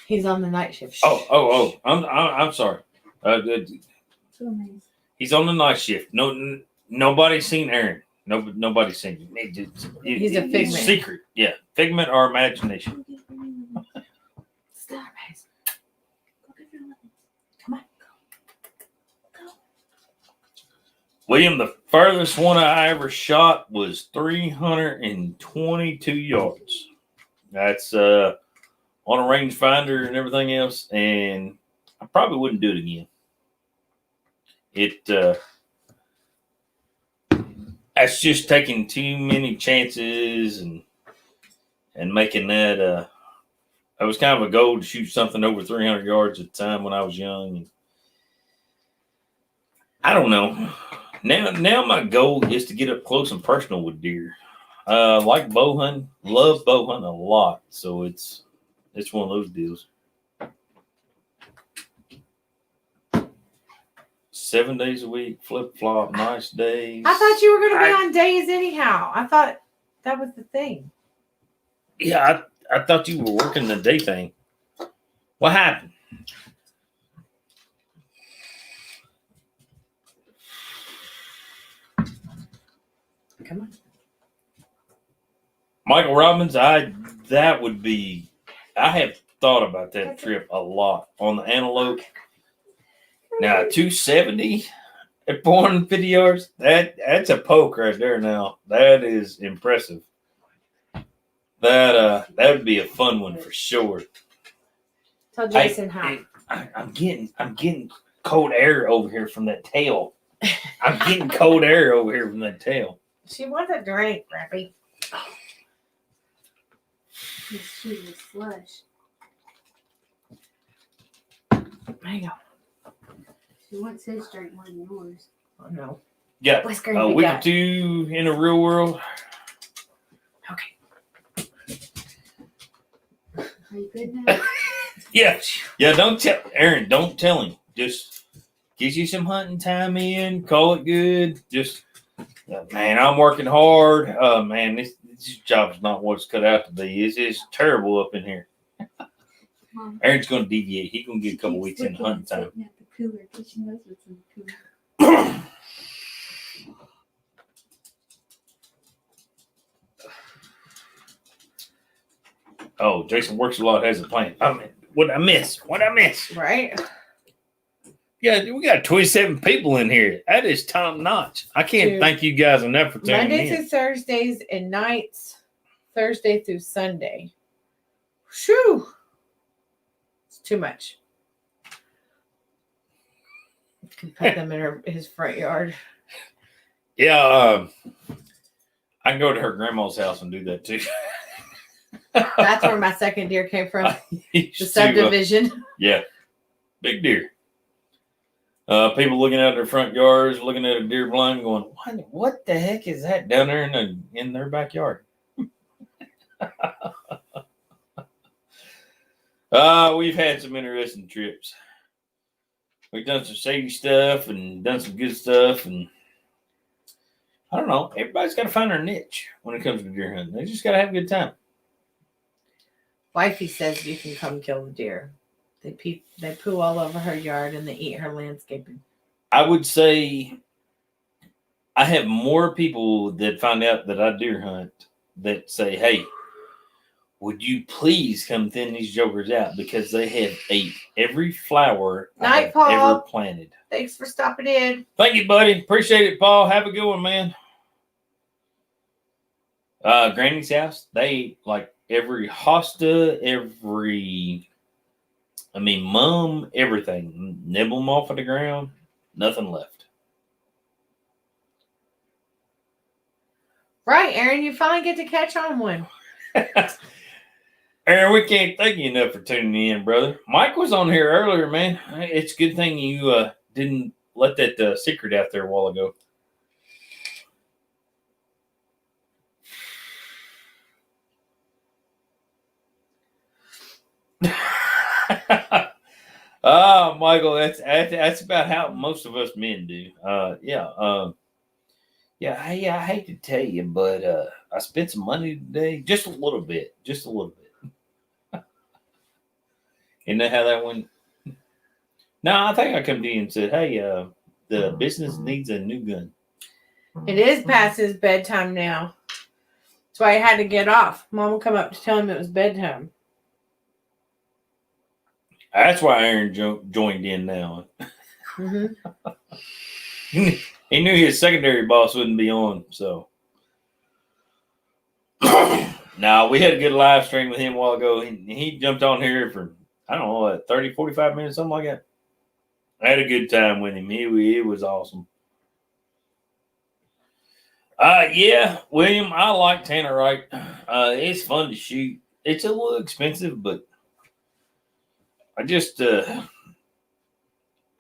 S2: He's on the night shift.
S1: Oh! I'm sorry.
S5: so amazing.
S1: He's on the night shift. Nobody's seen Aaron. Nobody's seen him.
S2: He's a figment.
S1: It's secret. Yeah, figment or imagination.
S5: Stop it. Go get your lemons. Come on, go.
S1: William, the furthest one I ever shot was 322 yards. That's on a rangefinder and everything else, and I probably wouldn't do it again. That's just taking too many chances and making that. It was kind of a goal to shoot something over 300 yards at the time when I was young. And I don't know. Now my goal is to get up close and personal with deer. Like bow hunting, love bow hunting a lot. So it's one of those deals. 7 days a week, flip flop, nice days.
S2: I thought you were going to be on days anyhow. I thought that was the thing.
S1: Yeah, I thought you were working the day thing. What happened?
S2: Come on.
S1: Michael Robbins, I have thought about that trip a lot on the antelope. Now 270 at 450 yards, that's a poke right there now. That is impressive. That would be a fun one for sure.
S2: Tell Jason how.
S1: I'm getting cold air over here from that tail. I'm getting cold air over here from that tail.
S2: She wants a drink, Rappy.
S5: She was slush.
S2: There you go.
S5: She wants his drink more than yours.
S2: Oh, no.
S1: Yeah,
S2: What's green
S1: a
S2: we
S1: week
S2: got?
S1: or two in the real world.
S2: Okay.
S5: Are you good now?
S1: Yeah. Don't tell Aaron. Don't tell him. Just get you some hunting time in. Call it good. Just man, I'm working hard. Man, this job's not what it's cut out to be. It's terrible up in here.
S5: Mom,
S1: Aaron's going to deviate. He's going to get a couple
S5: keeps
S1: weeks in
S5: looking
S1: hunting
S5: and
S1: time.
S5: sitting at the cooler because she knows what's in the cooler.
S1: Oh, Jason works a lot. Has a plan. I mean, what I miss?
S2: Right?
S1: Yeah, we got 27 people in here. That is top notch. I can't
S2: Dude.
S1: thank you guys enough for tuning
S2: Monday
S1: in.
S2: through Thursdays and nights, Thursday through Sunday. Shoo! It's too much. Can put them in his front yard.
S1: Yeah, I can go to her grandma's house and do that too.
S2: That's where my second deer came from. The
S1: The
S2: subdivision.
S1: Yeah, big deer. People looking out their front yards, looking at a deer blind, going, "What the heck is that down there in their backyard?" We've had some interesting trips. We've done some shady stuff and done some good stuff, and I don't know. Everybody's got to find their niche when it comes to deer hunting. They just got to have a good time.
S2: Wifey says you can come kill the deer. They poo all over her yard and they eat her landscaping.
S1: I would say I have more people that find out that I deer hunt that say, "Hey, would you please come thin these jokers out because they have ate every flower I
S2: Night,
S1: have
S2: Paul.
S1: ever planted."
S2: Thanks for stopping in.
S1: Thank you, buddy. Appreciate it, Paul. Have a good one, man. Granny's house, they ate like every hosta, mum, everything. Nibble them off of the ground. Nothing left.
S2: Right, Aaron, you finally get to catch on one.
S1: Aaron, we can't thank you enough for tuning in, brother. Mike was on here earlier, man. It's a good thing you didn't let that secret out there a while ago. Michael, that's about how most of us men do. I hate to tell you, but I spent some money today, just a little bit. Isn't that how that went? No, I think I come to you and said, "Hey, the business needs a new gun."
S2: It is past his bedtime now. That's why I had to get off. Mom will come up to tell him it was bedtime.
S1: That's why Aaron joined in now.
S2: Mm-hmm.
S1: He knew his secondary boss wouldn't be on, so. No, we had a good live stream with him a while ago. He jumped on here for, I don't know, 30, 45 minutes, something like that. I had a good time with him. It was awesome. Yeah, William, I like Tannerite. It's fun to shoot. It's a little expensive, but I just, I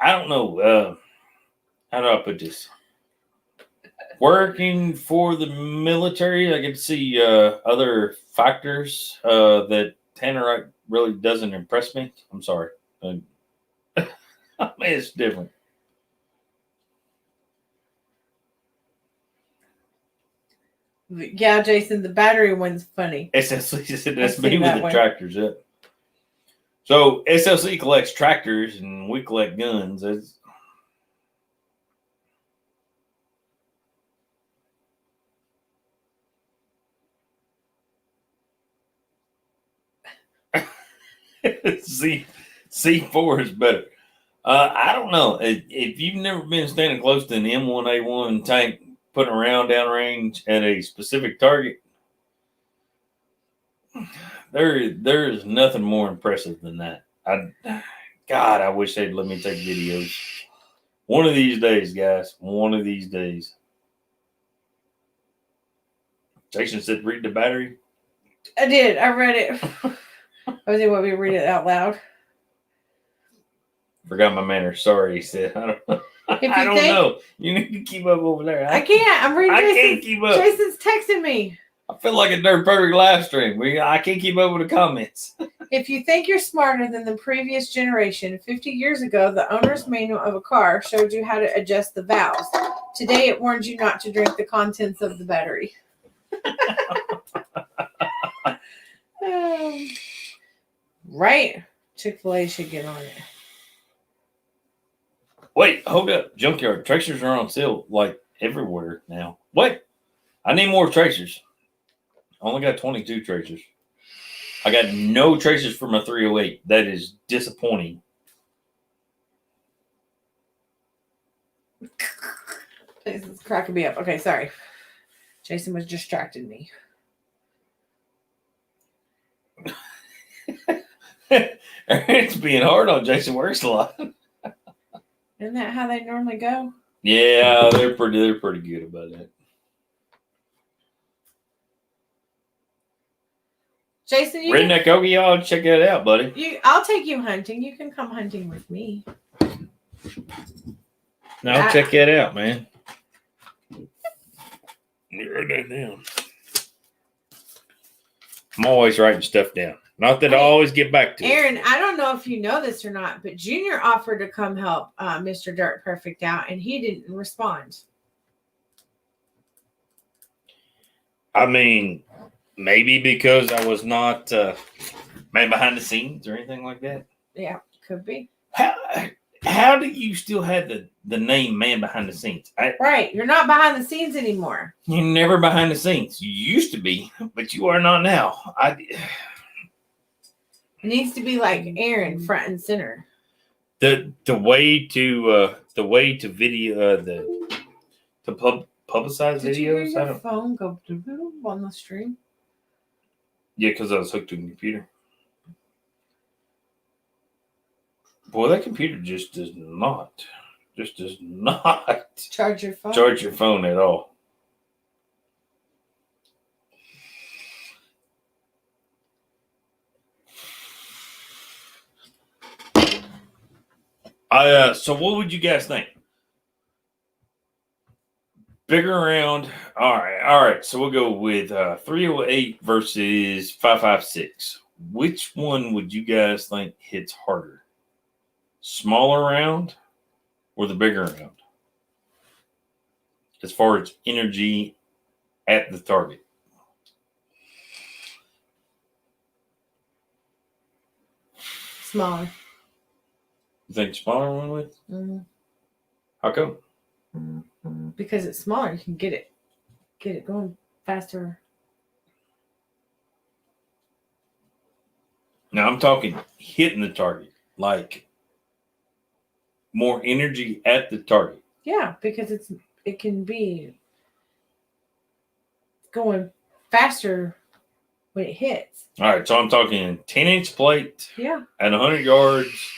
S1: don't know. How do I put this? Working for the military, I get to see other factors that Tannerite really doesn't impress me. I'm sorry. I mean, it's different.
S2: Yeah, Jason, the battery one's funny.
S1: SLC, that's
S2: I've
S1: me
S2: seen
S1: with
S2: that
S1: the
S2: one.
S1: tractors. Yeah. So SLC collects tractors and we collect guns. C4 is better. I don't know. If you've never been standing close to an M1A1 tank putting a round downrange at a specific target, there is nothing more impressive than that. God, I wish they'd let me take videos. One of these days, guys. One of these days. Jason said, read the battery.
S2: I did. I read it. I was want me to read it out loud.
S1: Forgot my manners. Sorry, he said. I don't know. You need to keep up over there.
S2: I can't. I'm reading.
S1: I can't keep up.
S2: Jason's texting me.
S1: I feel like a Dirt Perfect live stream. I can't keep up with the comments.
S2: If you think you're smarter than the previous generation, 50 years ago, the owner's manual of a car showed you how to adjust the valves. Today, it warns you not to drink the contents of the battery. Right? Chick-fil-A should get on it.
S1: Wait, hold up. Junkyard. Tracers are on sale like everywhere now. What? I need more tracers. I only got 22 tracers. I got no tracers for my 308. That is disappointing.
S2: This is cracking me up. Okay, sorry. Jason was distracting me.
S1: It's being hard on Jason. Works a lot.
S2: Isn't that how they normally go?
S1: Yeah, they're pretty good about that.
S2: Jason,
S1: Redneck Ogie, y'all check that out, buddy.
S2: I'll take you hunting. You can come hunting with me.
S1: Now check that out, man. Write that down. I'm always writing stuff down. Not that I always get back to
S2: Aaron,
S1: it.
S2: I don't know if you know this or not, but Junior offered to come help Mr. Dirt Perfect out, and he didn't respond.
S1: I mean, maybe because I was not man behind the scenes or anything like that.
S2: Yeah, could be.
S1: How do you still have the name man behind the scenes?
S2: Right. You're not behind the scenes anymore.
S1: You're never behind the scenes. You used to be, but you are not now.
S2: It needs to be like Aaron, front and center.
S1: The way to video to publicize
S2: Did you hear
S1: videos.
S2: your phone go on the stream?
S1: Yeah, because I was hooked to a computer. Boy, that computer just does not
S2: Charge your phone.
S1: charge your phone at all. So what would you guys think? Bigger round. All right. So we'll go with 308 versus 556. Which one would you guys think hits harder? Smaller round or the bigger round? As far as energy at the target.
S2: Smaller.
S1: You think smaller one would?
S2: Mm-hmm.
S1: How come?
S2: Because it's smaller, you can get it going faster.
S1: Now I'm talking hitting the target, like more energy at the target.
S2: Yeah, because it can be going faster when it hits.
S1: All right, so I'm talking 10-inch plate.
S2: Yeah.
S1: At 100 yards.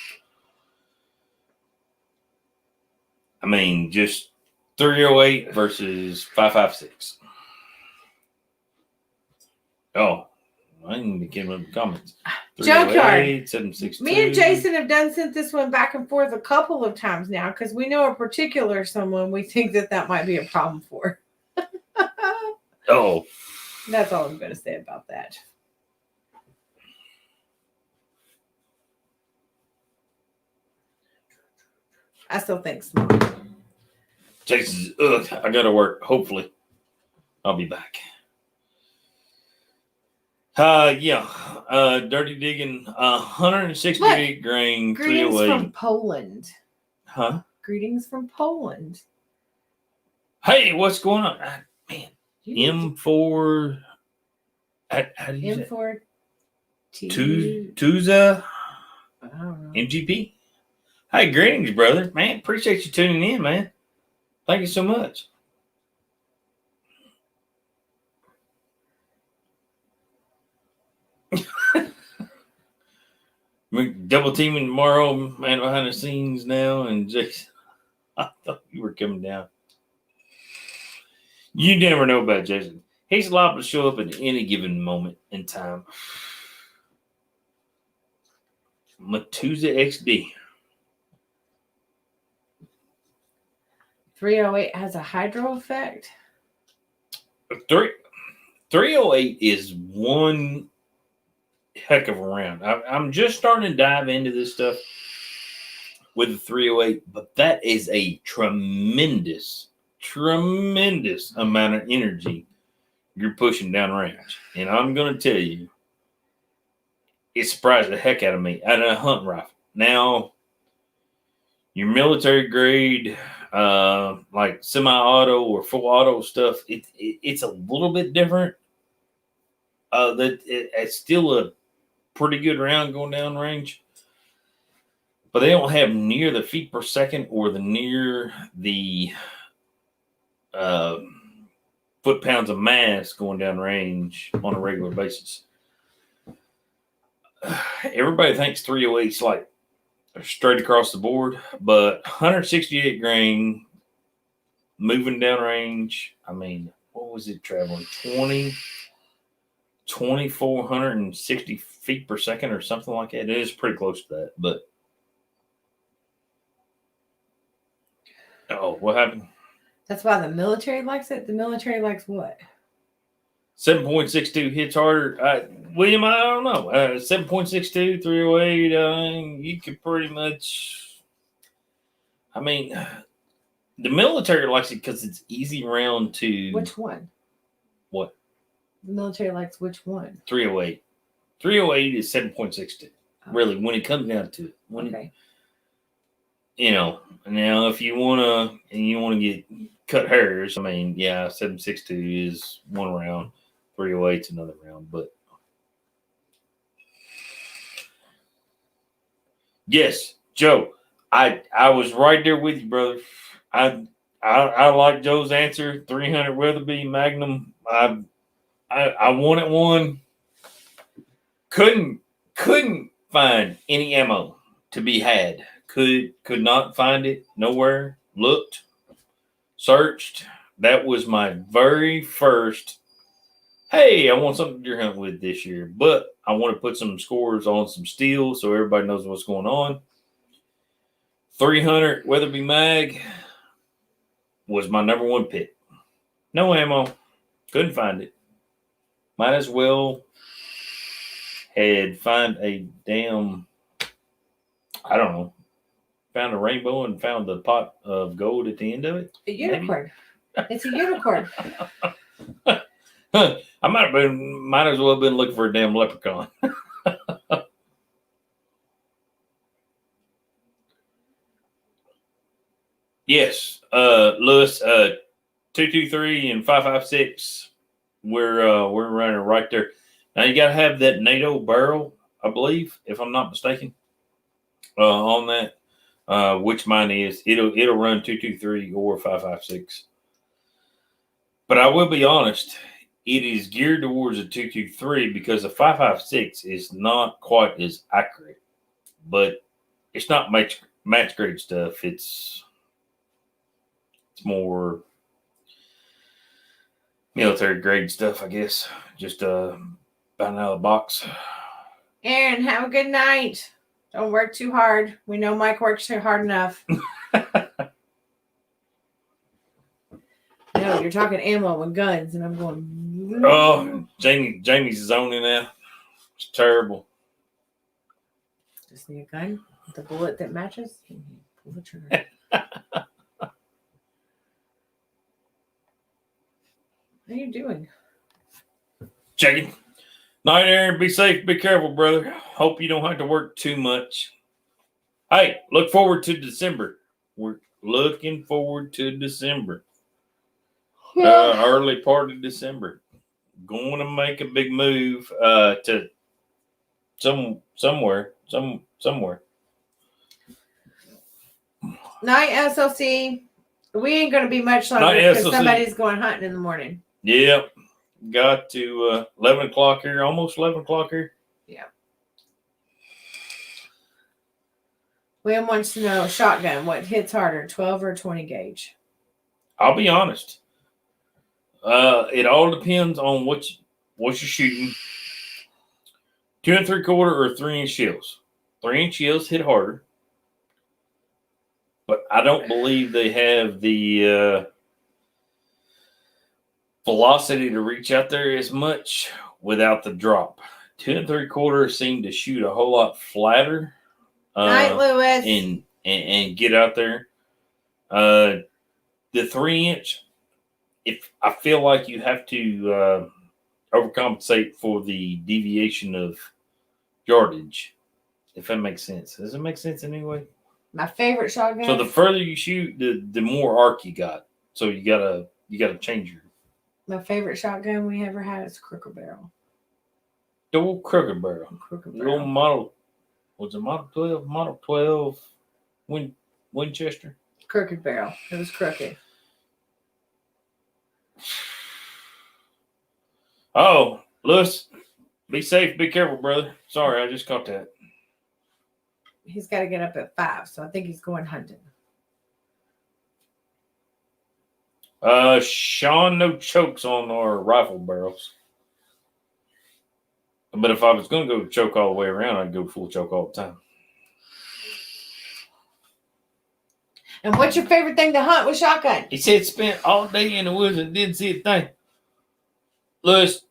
S1: I mean, just 308 versus 556. Oh, I didn't get in the comments.
S2: Junkyard.
S1: 762.
S2: Me and Jason have sent this one back and forth a couple of times now because we know a particular someone we think that might be a problem for.
S1: Oh,
S2: That's all I'm going to say about that. I still think small.
S1: Texas. Ugh, I got to work. Hopefully, I'll be back. Yeah. Dirty Digging, 168 grain,
S2: Greetings
S1: 308.
S2: from Poland.
S1: Huh?
S2: Greetings from Poland.
S1: Hey, what's going on? Man,
S2: You need
S1: M4. How do you say it?
S2: M4
S1: Tuza
S2: I don't know.
S1: MGP. Hey, greetings, brother. Man, appreciate you tuning in, man. Thank you so much. We're double teaming tomorrow, man, behind the scenes now. And Jason, I thought you were coming down. You never know about Jason. He's liable to show up at any given moment in time. Matuza XD.
S2: 308 has a hydro effect.
S1: 308 is one heck of a round. I'm just starting to dive into this stuff with the 308, but that is a tremendous amount of energy you're pushing down range. And I'm going to tell you, it surprised the heck out of me at a hunting rifle. Now, your military grade, like semi-auto or full auto stuff, it's a little bit different. It's still a pretty good round going down range, but they don't have near the feet per second or near the foot pounds of mass going down range on a regular basis. Everybody thinks 308's like straight across the board, but 168 grain moving down range. I mean, what was it traveling? 2,460 feet per second or something like that. It is pretty close to that, but what happened?
S2: That's why the military likes it. The military likes what?
S1: 7.62 hits harder. William, I don't know. 7.62, 308. You could pretty much. I mean, the military likes it because it's easy round to.
S2: Which one?
S1: What?
S2: The military likes which one?
S1: 308. 308 is 7.62.
S2: Oh.
S1: Really, when it comes down to it.
S2: Okay.
S1: Now if you want to get cut hairs, I mean, yeah, 7.62 is one round. 308 is another round, but yes, Joe, I was right there with you, brother. I like Joe's answer. 300 Weatherby Magnum. I wanted one. Couldn't find any ammo to be had. Could not find it nowhere. Looked, searched. That was my very first. Hey, I want something to deer hunt with this year, but I want to put some scores on some steel so everybody knows what's going on. 300 Weatherby Mag was my number one pick. No ammo. Couldn't find it. Might as well had find a damn, I don't know, found a rainbow and found the pot of gold at the end of it.
S2: A unicorn. It's a unicorn.
S1: I might as well have been looking for a damn leprechaun. Yes, Lewis, 223 and 556. We're running right there. Now you gotta have that NATO barrel, I believe, if I'm not mistaken, on that. Which mine is. It'll run 223 or 556. But I will be honest, it is geared towards a 223 because the 556 is not quite as accurate. But it's not match grade stuff. It's more military grade stuff, I guess. Just buying out of the box.
S2: Aaron, have a good night. Don't work too hard. We know Mike works too hard enough. No, you're talking ammo and guns, and I'm going,
S1: Oh, Jamie's zoning out. It's terrible.
S2: Just need a gun with a bullet that matches. Pull the trigger. How are you doing?
S1: Checking. Night, Aaron. Be safe. Be careful, brother. Hope you don't have to work too much. Hey, look forward to December. We're looking forward to December. Early part of December. Going to make a big move to somewhere.
S2: Night SOC. We ain't going to be much longer
S1: Night,
S2: because
S1: SOC.
S2: somebody's going hunting in the morning.
S1: Yep. Got to 11 o'clock here. Almost 11 o'clock here.
S2: William wants to know shotgun. What hits harder, 12 or 20 gauge?
S1: I'll be honest. It all depends on what you're shooting. 2 3/4 or 3-inch shells. 3-inch shells hit harder, but I don't believe they have the velocity to reach out there as much without the drop. 2 3/4 seem to shoot a whole lot flatter.
S2: Night, Lewis.
S1: And get out there. The 3-inch, if I feel like you have to overcompensate for the deviation of yardage, if that makes sense. Does it make sense in any way?
S2: My favorite shotgun.
S1: So the further you shoot, the more arc you got. So you gotta change your
S2: My favorite shotgun we ever had is Crooked Barrel.
S1: double crooked barrel.
S2: Crooked
S1: Little
S2: Barrel.
S1: model, was it Model 12? Model 12 Winchester.
S2: Crooked Barrel. It was crooked.
S1: Oh, Lewis, be safe, be careful, brother. Sorry, I just caught that.
S2: He's got to get up at 5, so I think he's going hunting.
S1: Sean, no chokes on our rifle barrels. But if I was going to go choke all the way around, I'd go full choke all the time.
S2: And what's your favorite thing to hunt with shotgun?
S1: He said spent all day in the woods and didn't see a thing. Lewis,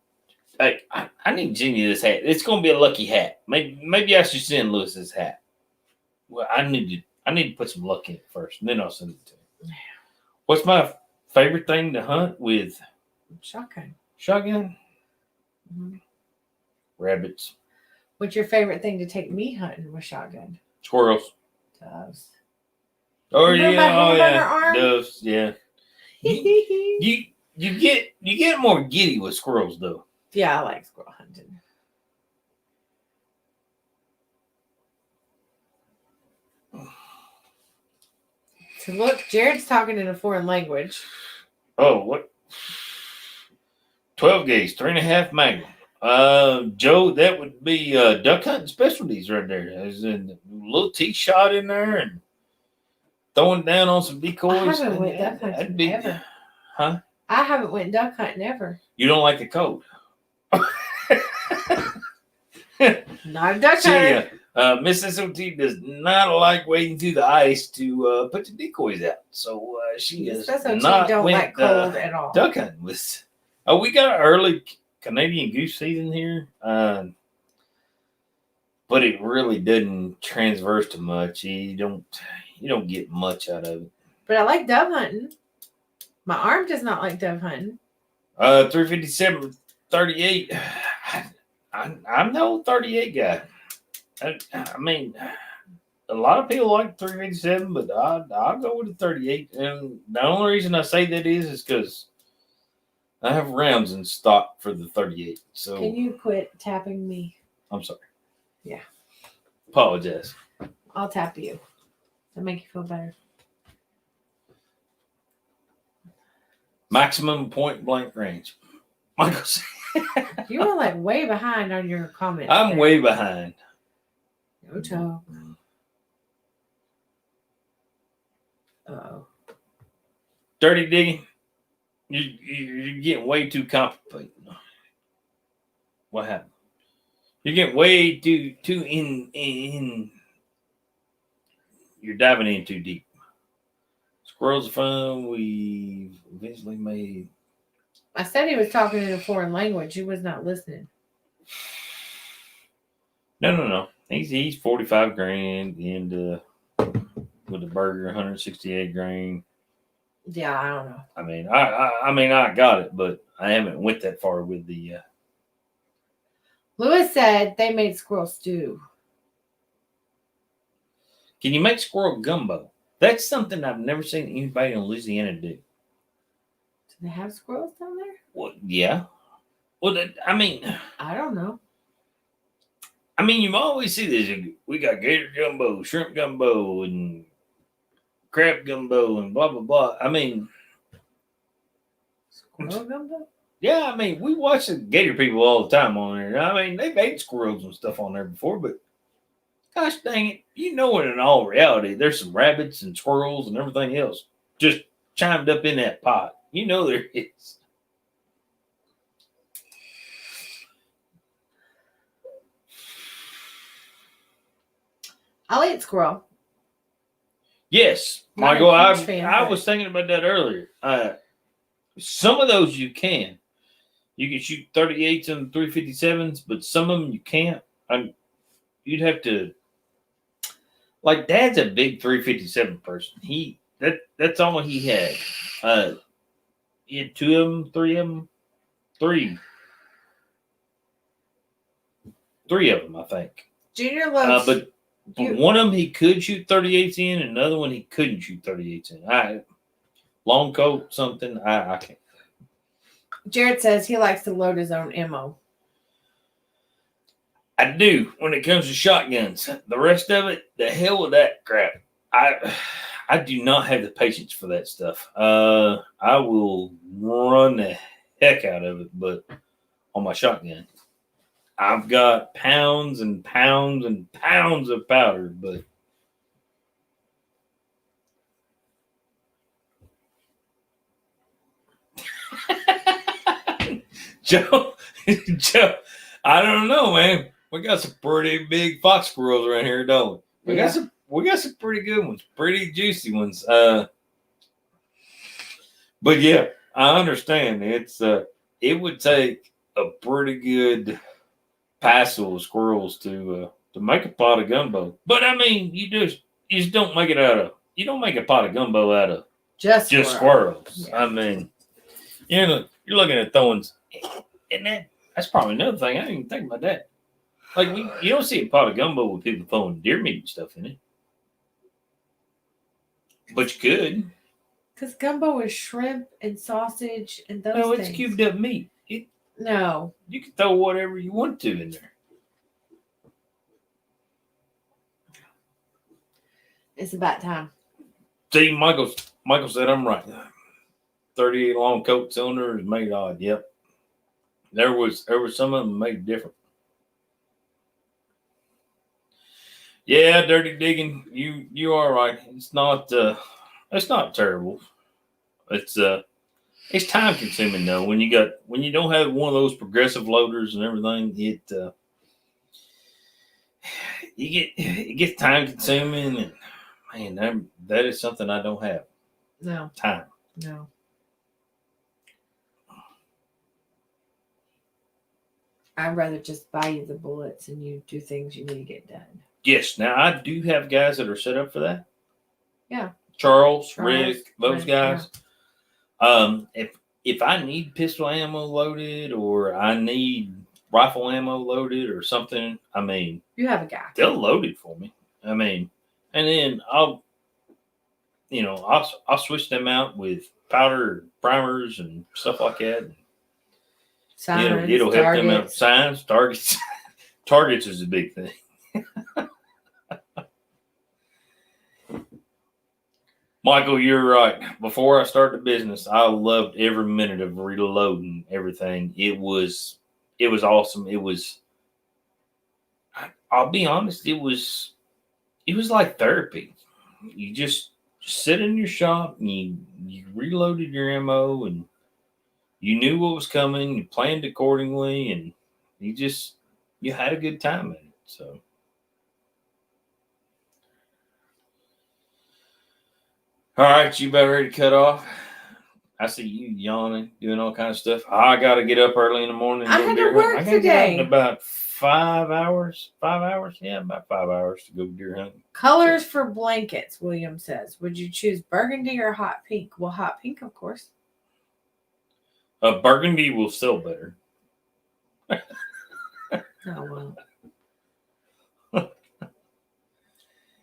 S1: hey, I need to send you this hat. It's going to be a lucky hat. Maybe I should send Lewis this hat. Well, I need to put some luck in it first, and then I'll send it to him. What's my favorite thing to hunt with?
S2: Shotgun.
S1: Shotgun?
S2: Mm-hmm.
S1: Rabbits.
S2: What's your favorite thing to take me hunting with shotgun?
S1: Squirrels.
S2: Doves.
S1: Oh
S2: Remember my hamburger arm?
S1: Doves, yeah. You get more giddy with squirrels though.
S2: Yeah, I like squirrel hunting. So look, Jared's talking in a foreign language.
S1: Oh, what? 12 gauge, 3.5 Magnum. Joe, that would be duck hunting specialties right there. There's a little tee shot in there and throwing down on some decoys.
S2: I haven't went duck hunting ever.
S1: Huh?
S2: I haven't went duck hunting ever.
S1: You don't like the cold?
S2: Not a duck hunter.
S1: Miss S.O.T. does not like waiting through the ice to put the decoys out. So she is not
S2: don't
S1: went,
S2: like cold at all.
S1: Duck hunting with. Oh, we got an early Canadian goose season here, but it really doesn't transverse to much. You don't get much out of it.
S2: But I like dove hunting. My arm does not like dove hunting.
S1: 357, 38. I'm the old 38 guy. I mean, a lot of people like 357, but I'll go with the 38. And the only reason I say that is because I have rounds in stock for the 38. So
S2: Can you quit tapping me?
S1: I'm sorry.
S2: Yeah.
S1: Apologize.
S2: I'll tap you. That'll make you feel better.
S1: Maximum point blank range. Michael said,
S2: You were like way behind on your comments.
S1: I'm
S2: there.
S1: way behind.
S2: No talk. Uh-oh.
S1: Dirty digging. You're getting way too complicated. What happened? You're getting way too in. You're diving in too deep. Squirrels are fun. We've eventually made
S2: I said he was talking in a foreign language. He was not listening.
S1: No. He's 45 grand and with the burger 168 grand.
S2: Yeah, I don't know.
S1: I mean I got it, but I haven't went that far with the.
S2: Lewis said they made squirrel stew.
S1: Can you make squirrel gumbo? That's something I've never seen anybody in Louisiana do.
S2: Do they have squirrels down there?
S1: Well, yeah. Well, I mean,
S2: I don't know.
S1: you always see this. We got gator gumbo, shrimp gumbo, and crab gumbo, and blah blah blah. I mean,
S2: Squirrel gumbo?
S1: yeah. We watch the gator people all the time on there. They've ate squirrels and stuff on there before, but gosh dang it, in all reality, there's some rabbits and squirrels and everything else just chimed up in that pot. There is.
S2: I'll eat squirrel.
S1: Yes,
S2: Not a
S1: Michael,
S2: huge fan,
S1: I
S2: but-
S1: was thinking about that earlier. Some of those you can. You can shoot 38s and 357s, but some of them you can't. You'd have to. Like Dad's a big 357 person. That's all he had. He had 2 of them, 3 of them, 3 of them, I think.
S2: Junior loves.
S1: But one of them he could shoot 38s in, and another one he couldn't shoot 38s in. Long coat, something. I can't.
S2: Jared says he likes to load his own ammo.
S1: I do when it comes to shotguns. The rest of it, the hell with that crap. I do not have the patience for that stuff. I will run the heck out of it, but on my shotgun, I've got pounds and pounds and pounds of powder, but Joe, I don't know, man. We got some pretty big fox squirrels around here, don't we? We got some pretty good ones, pretty juicy ones. But yeah, I understand. It would take a pretty good passel of squirrels to make a pot of gumbo. But you just don't make you don't make a pot of gumbo out of
S2: Just
S1: squirrels.
S2: Yeah.
S1: You're looking at throwing, and that's probably another thing. I didn't even think about that. Like you don't see a pot of gumbo with people throwing deer meat and stuff in it, but you could.
S2: Because gumbo is shrimp and sausage and those
S1: No,
S2: things.
S1: it's cubed up meat.
S2: No.
S1: You can throw whatever you want to in there.
S2: It's about time.
S1: See, Michael said I'm right. 38 long coat cylinder is made odd. Yep. There was some of them made different. Yeah, dirty digging. You are right. It's not terrible. It's time consuming though. When you don't have one of those progressive loaders and everything, it gets time consuming, and man, that is something I don't have.
S2: No.
S1: Time.
S2: No. I'd rather just buy you the bullets and you do things you need to get done.
S1: Yes. Now I do have guys that are set up for that.
S2: Yeah.
S1: Charles,
S2: Rick,
S1: those guys. Yeah. If I need pistol ammo loaded or I need rifle ammo loaded or something,
S2: You have a guy.
S1: they'll load it for me. And then I'll switch them out with powder, primers, and stuff like that.
S2: Signs,
S1: It'll help them out.
S2: targets.
S1: Signs, targets. Targets is a big thing. Michael, you're right. Before I started the business, I loved every minute of reloading everything. It was awesome. I'll be honest, it was like therapy. You just sit in your shop and you reloaded your ammo and you knew what was coming, you planned accordingly, and you had a good time in it. So all right, you about ready to cut off? I see you yawning, doing all kinds of stuff. I got to get up early in the morning.
S2: I
S1: go
S2: had to
S1: deer
S2: work
S1: hunting. I gotta get up
S2: today.
S1: in about 5 hours. 5 hours? Yeah, about 5 hours to go deer hunting.
S2: Colors for blankets, William says. Would you choose burgundy or hot pink? Well, hot pink, of course.
S1: Burgundy will sell better.
S2: Oh, well.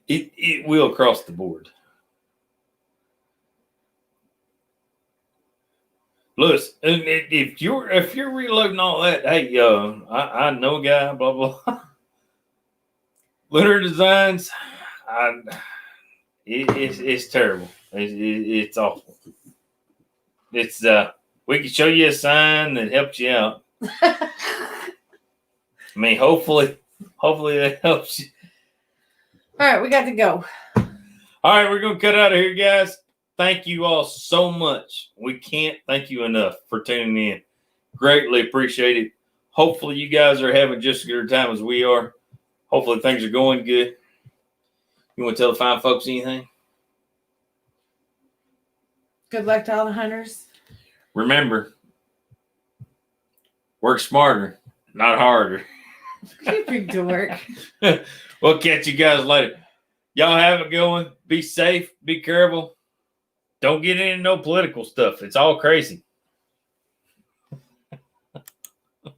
S1: It will across the board. Lewis, if you're reloading all that, hey, I know a guy, blah blah. Litter designs, it's terrible. It's awful. It's we can show you a sign that helps you out. I mean, hopefully that helps you.
S2: All right, we got to go.
S1: All right, we're gonna cut out of here, guys. Thank you all so much. We can't thank you enough for tuning in. Greatly appreciate it. Hopefully, you guys are having just as good a time as we are. Hopefully, things are going good. You want to tell the fine folks anything?
S2: Good luck to all the hunters.
S1: Remember, work smarter, not harder.
S2: You big dork.
S1: We'll catch you guys later. Y'all have a good one. Be safe. Be careful. Don't get into no political stuff. It's all crazy.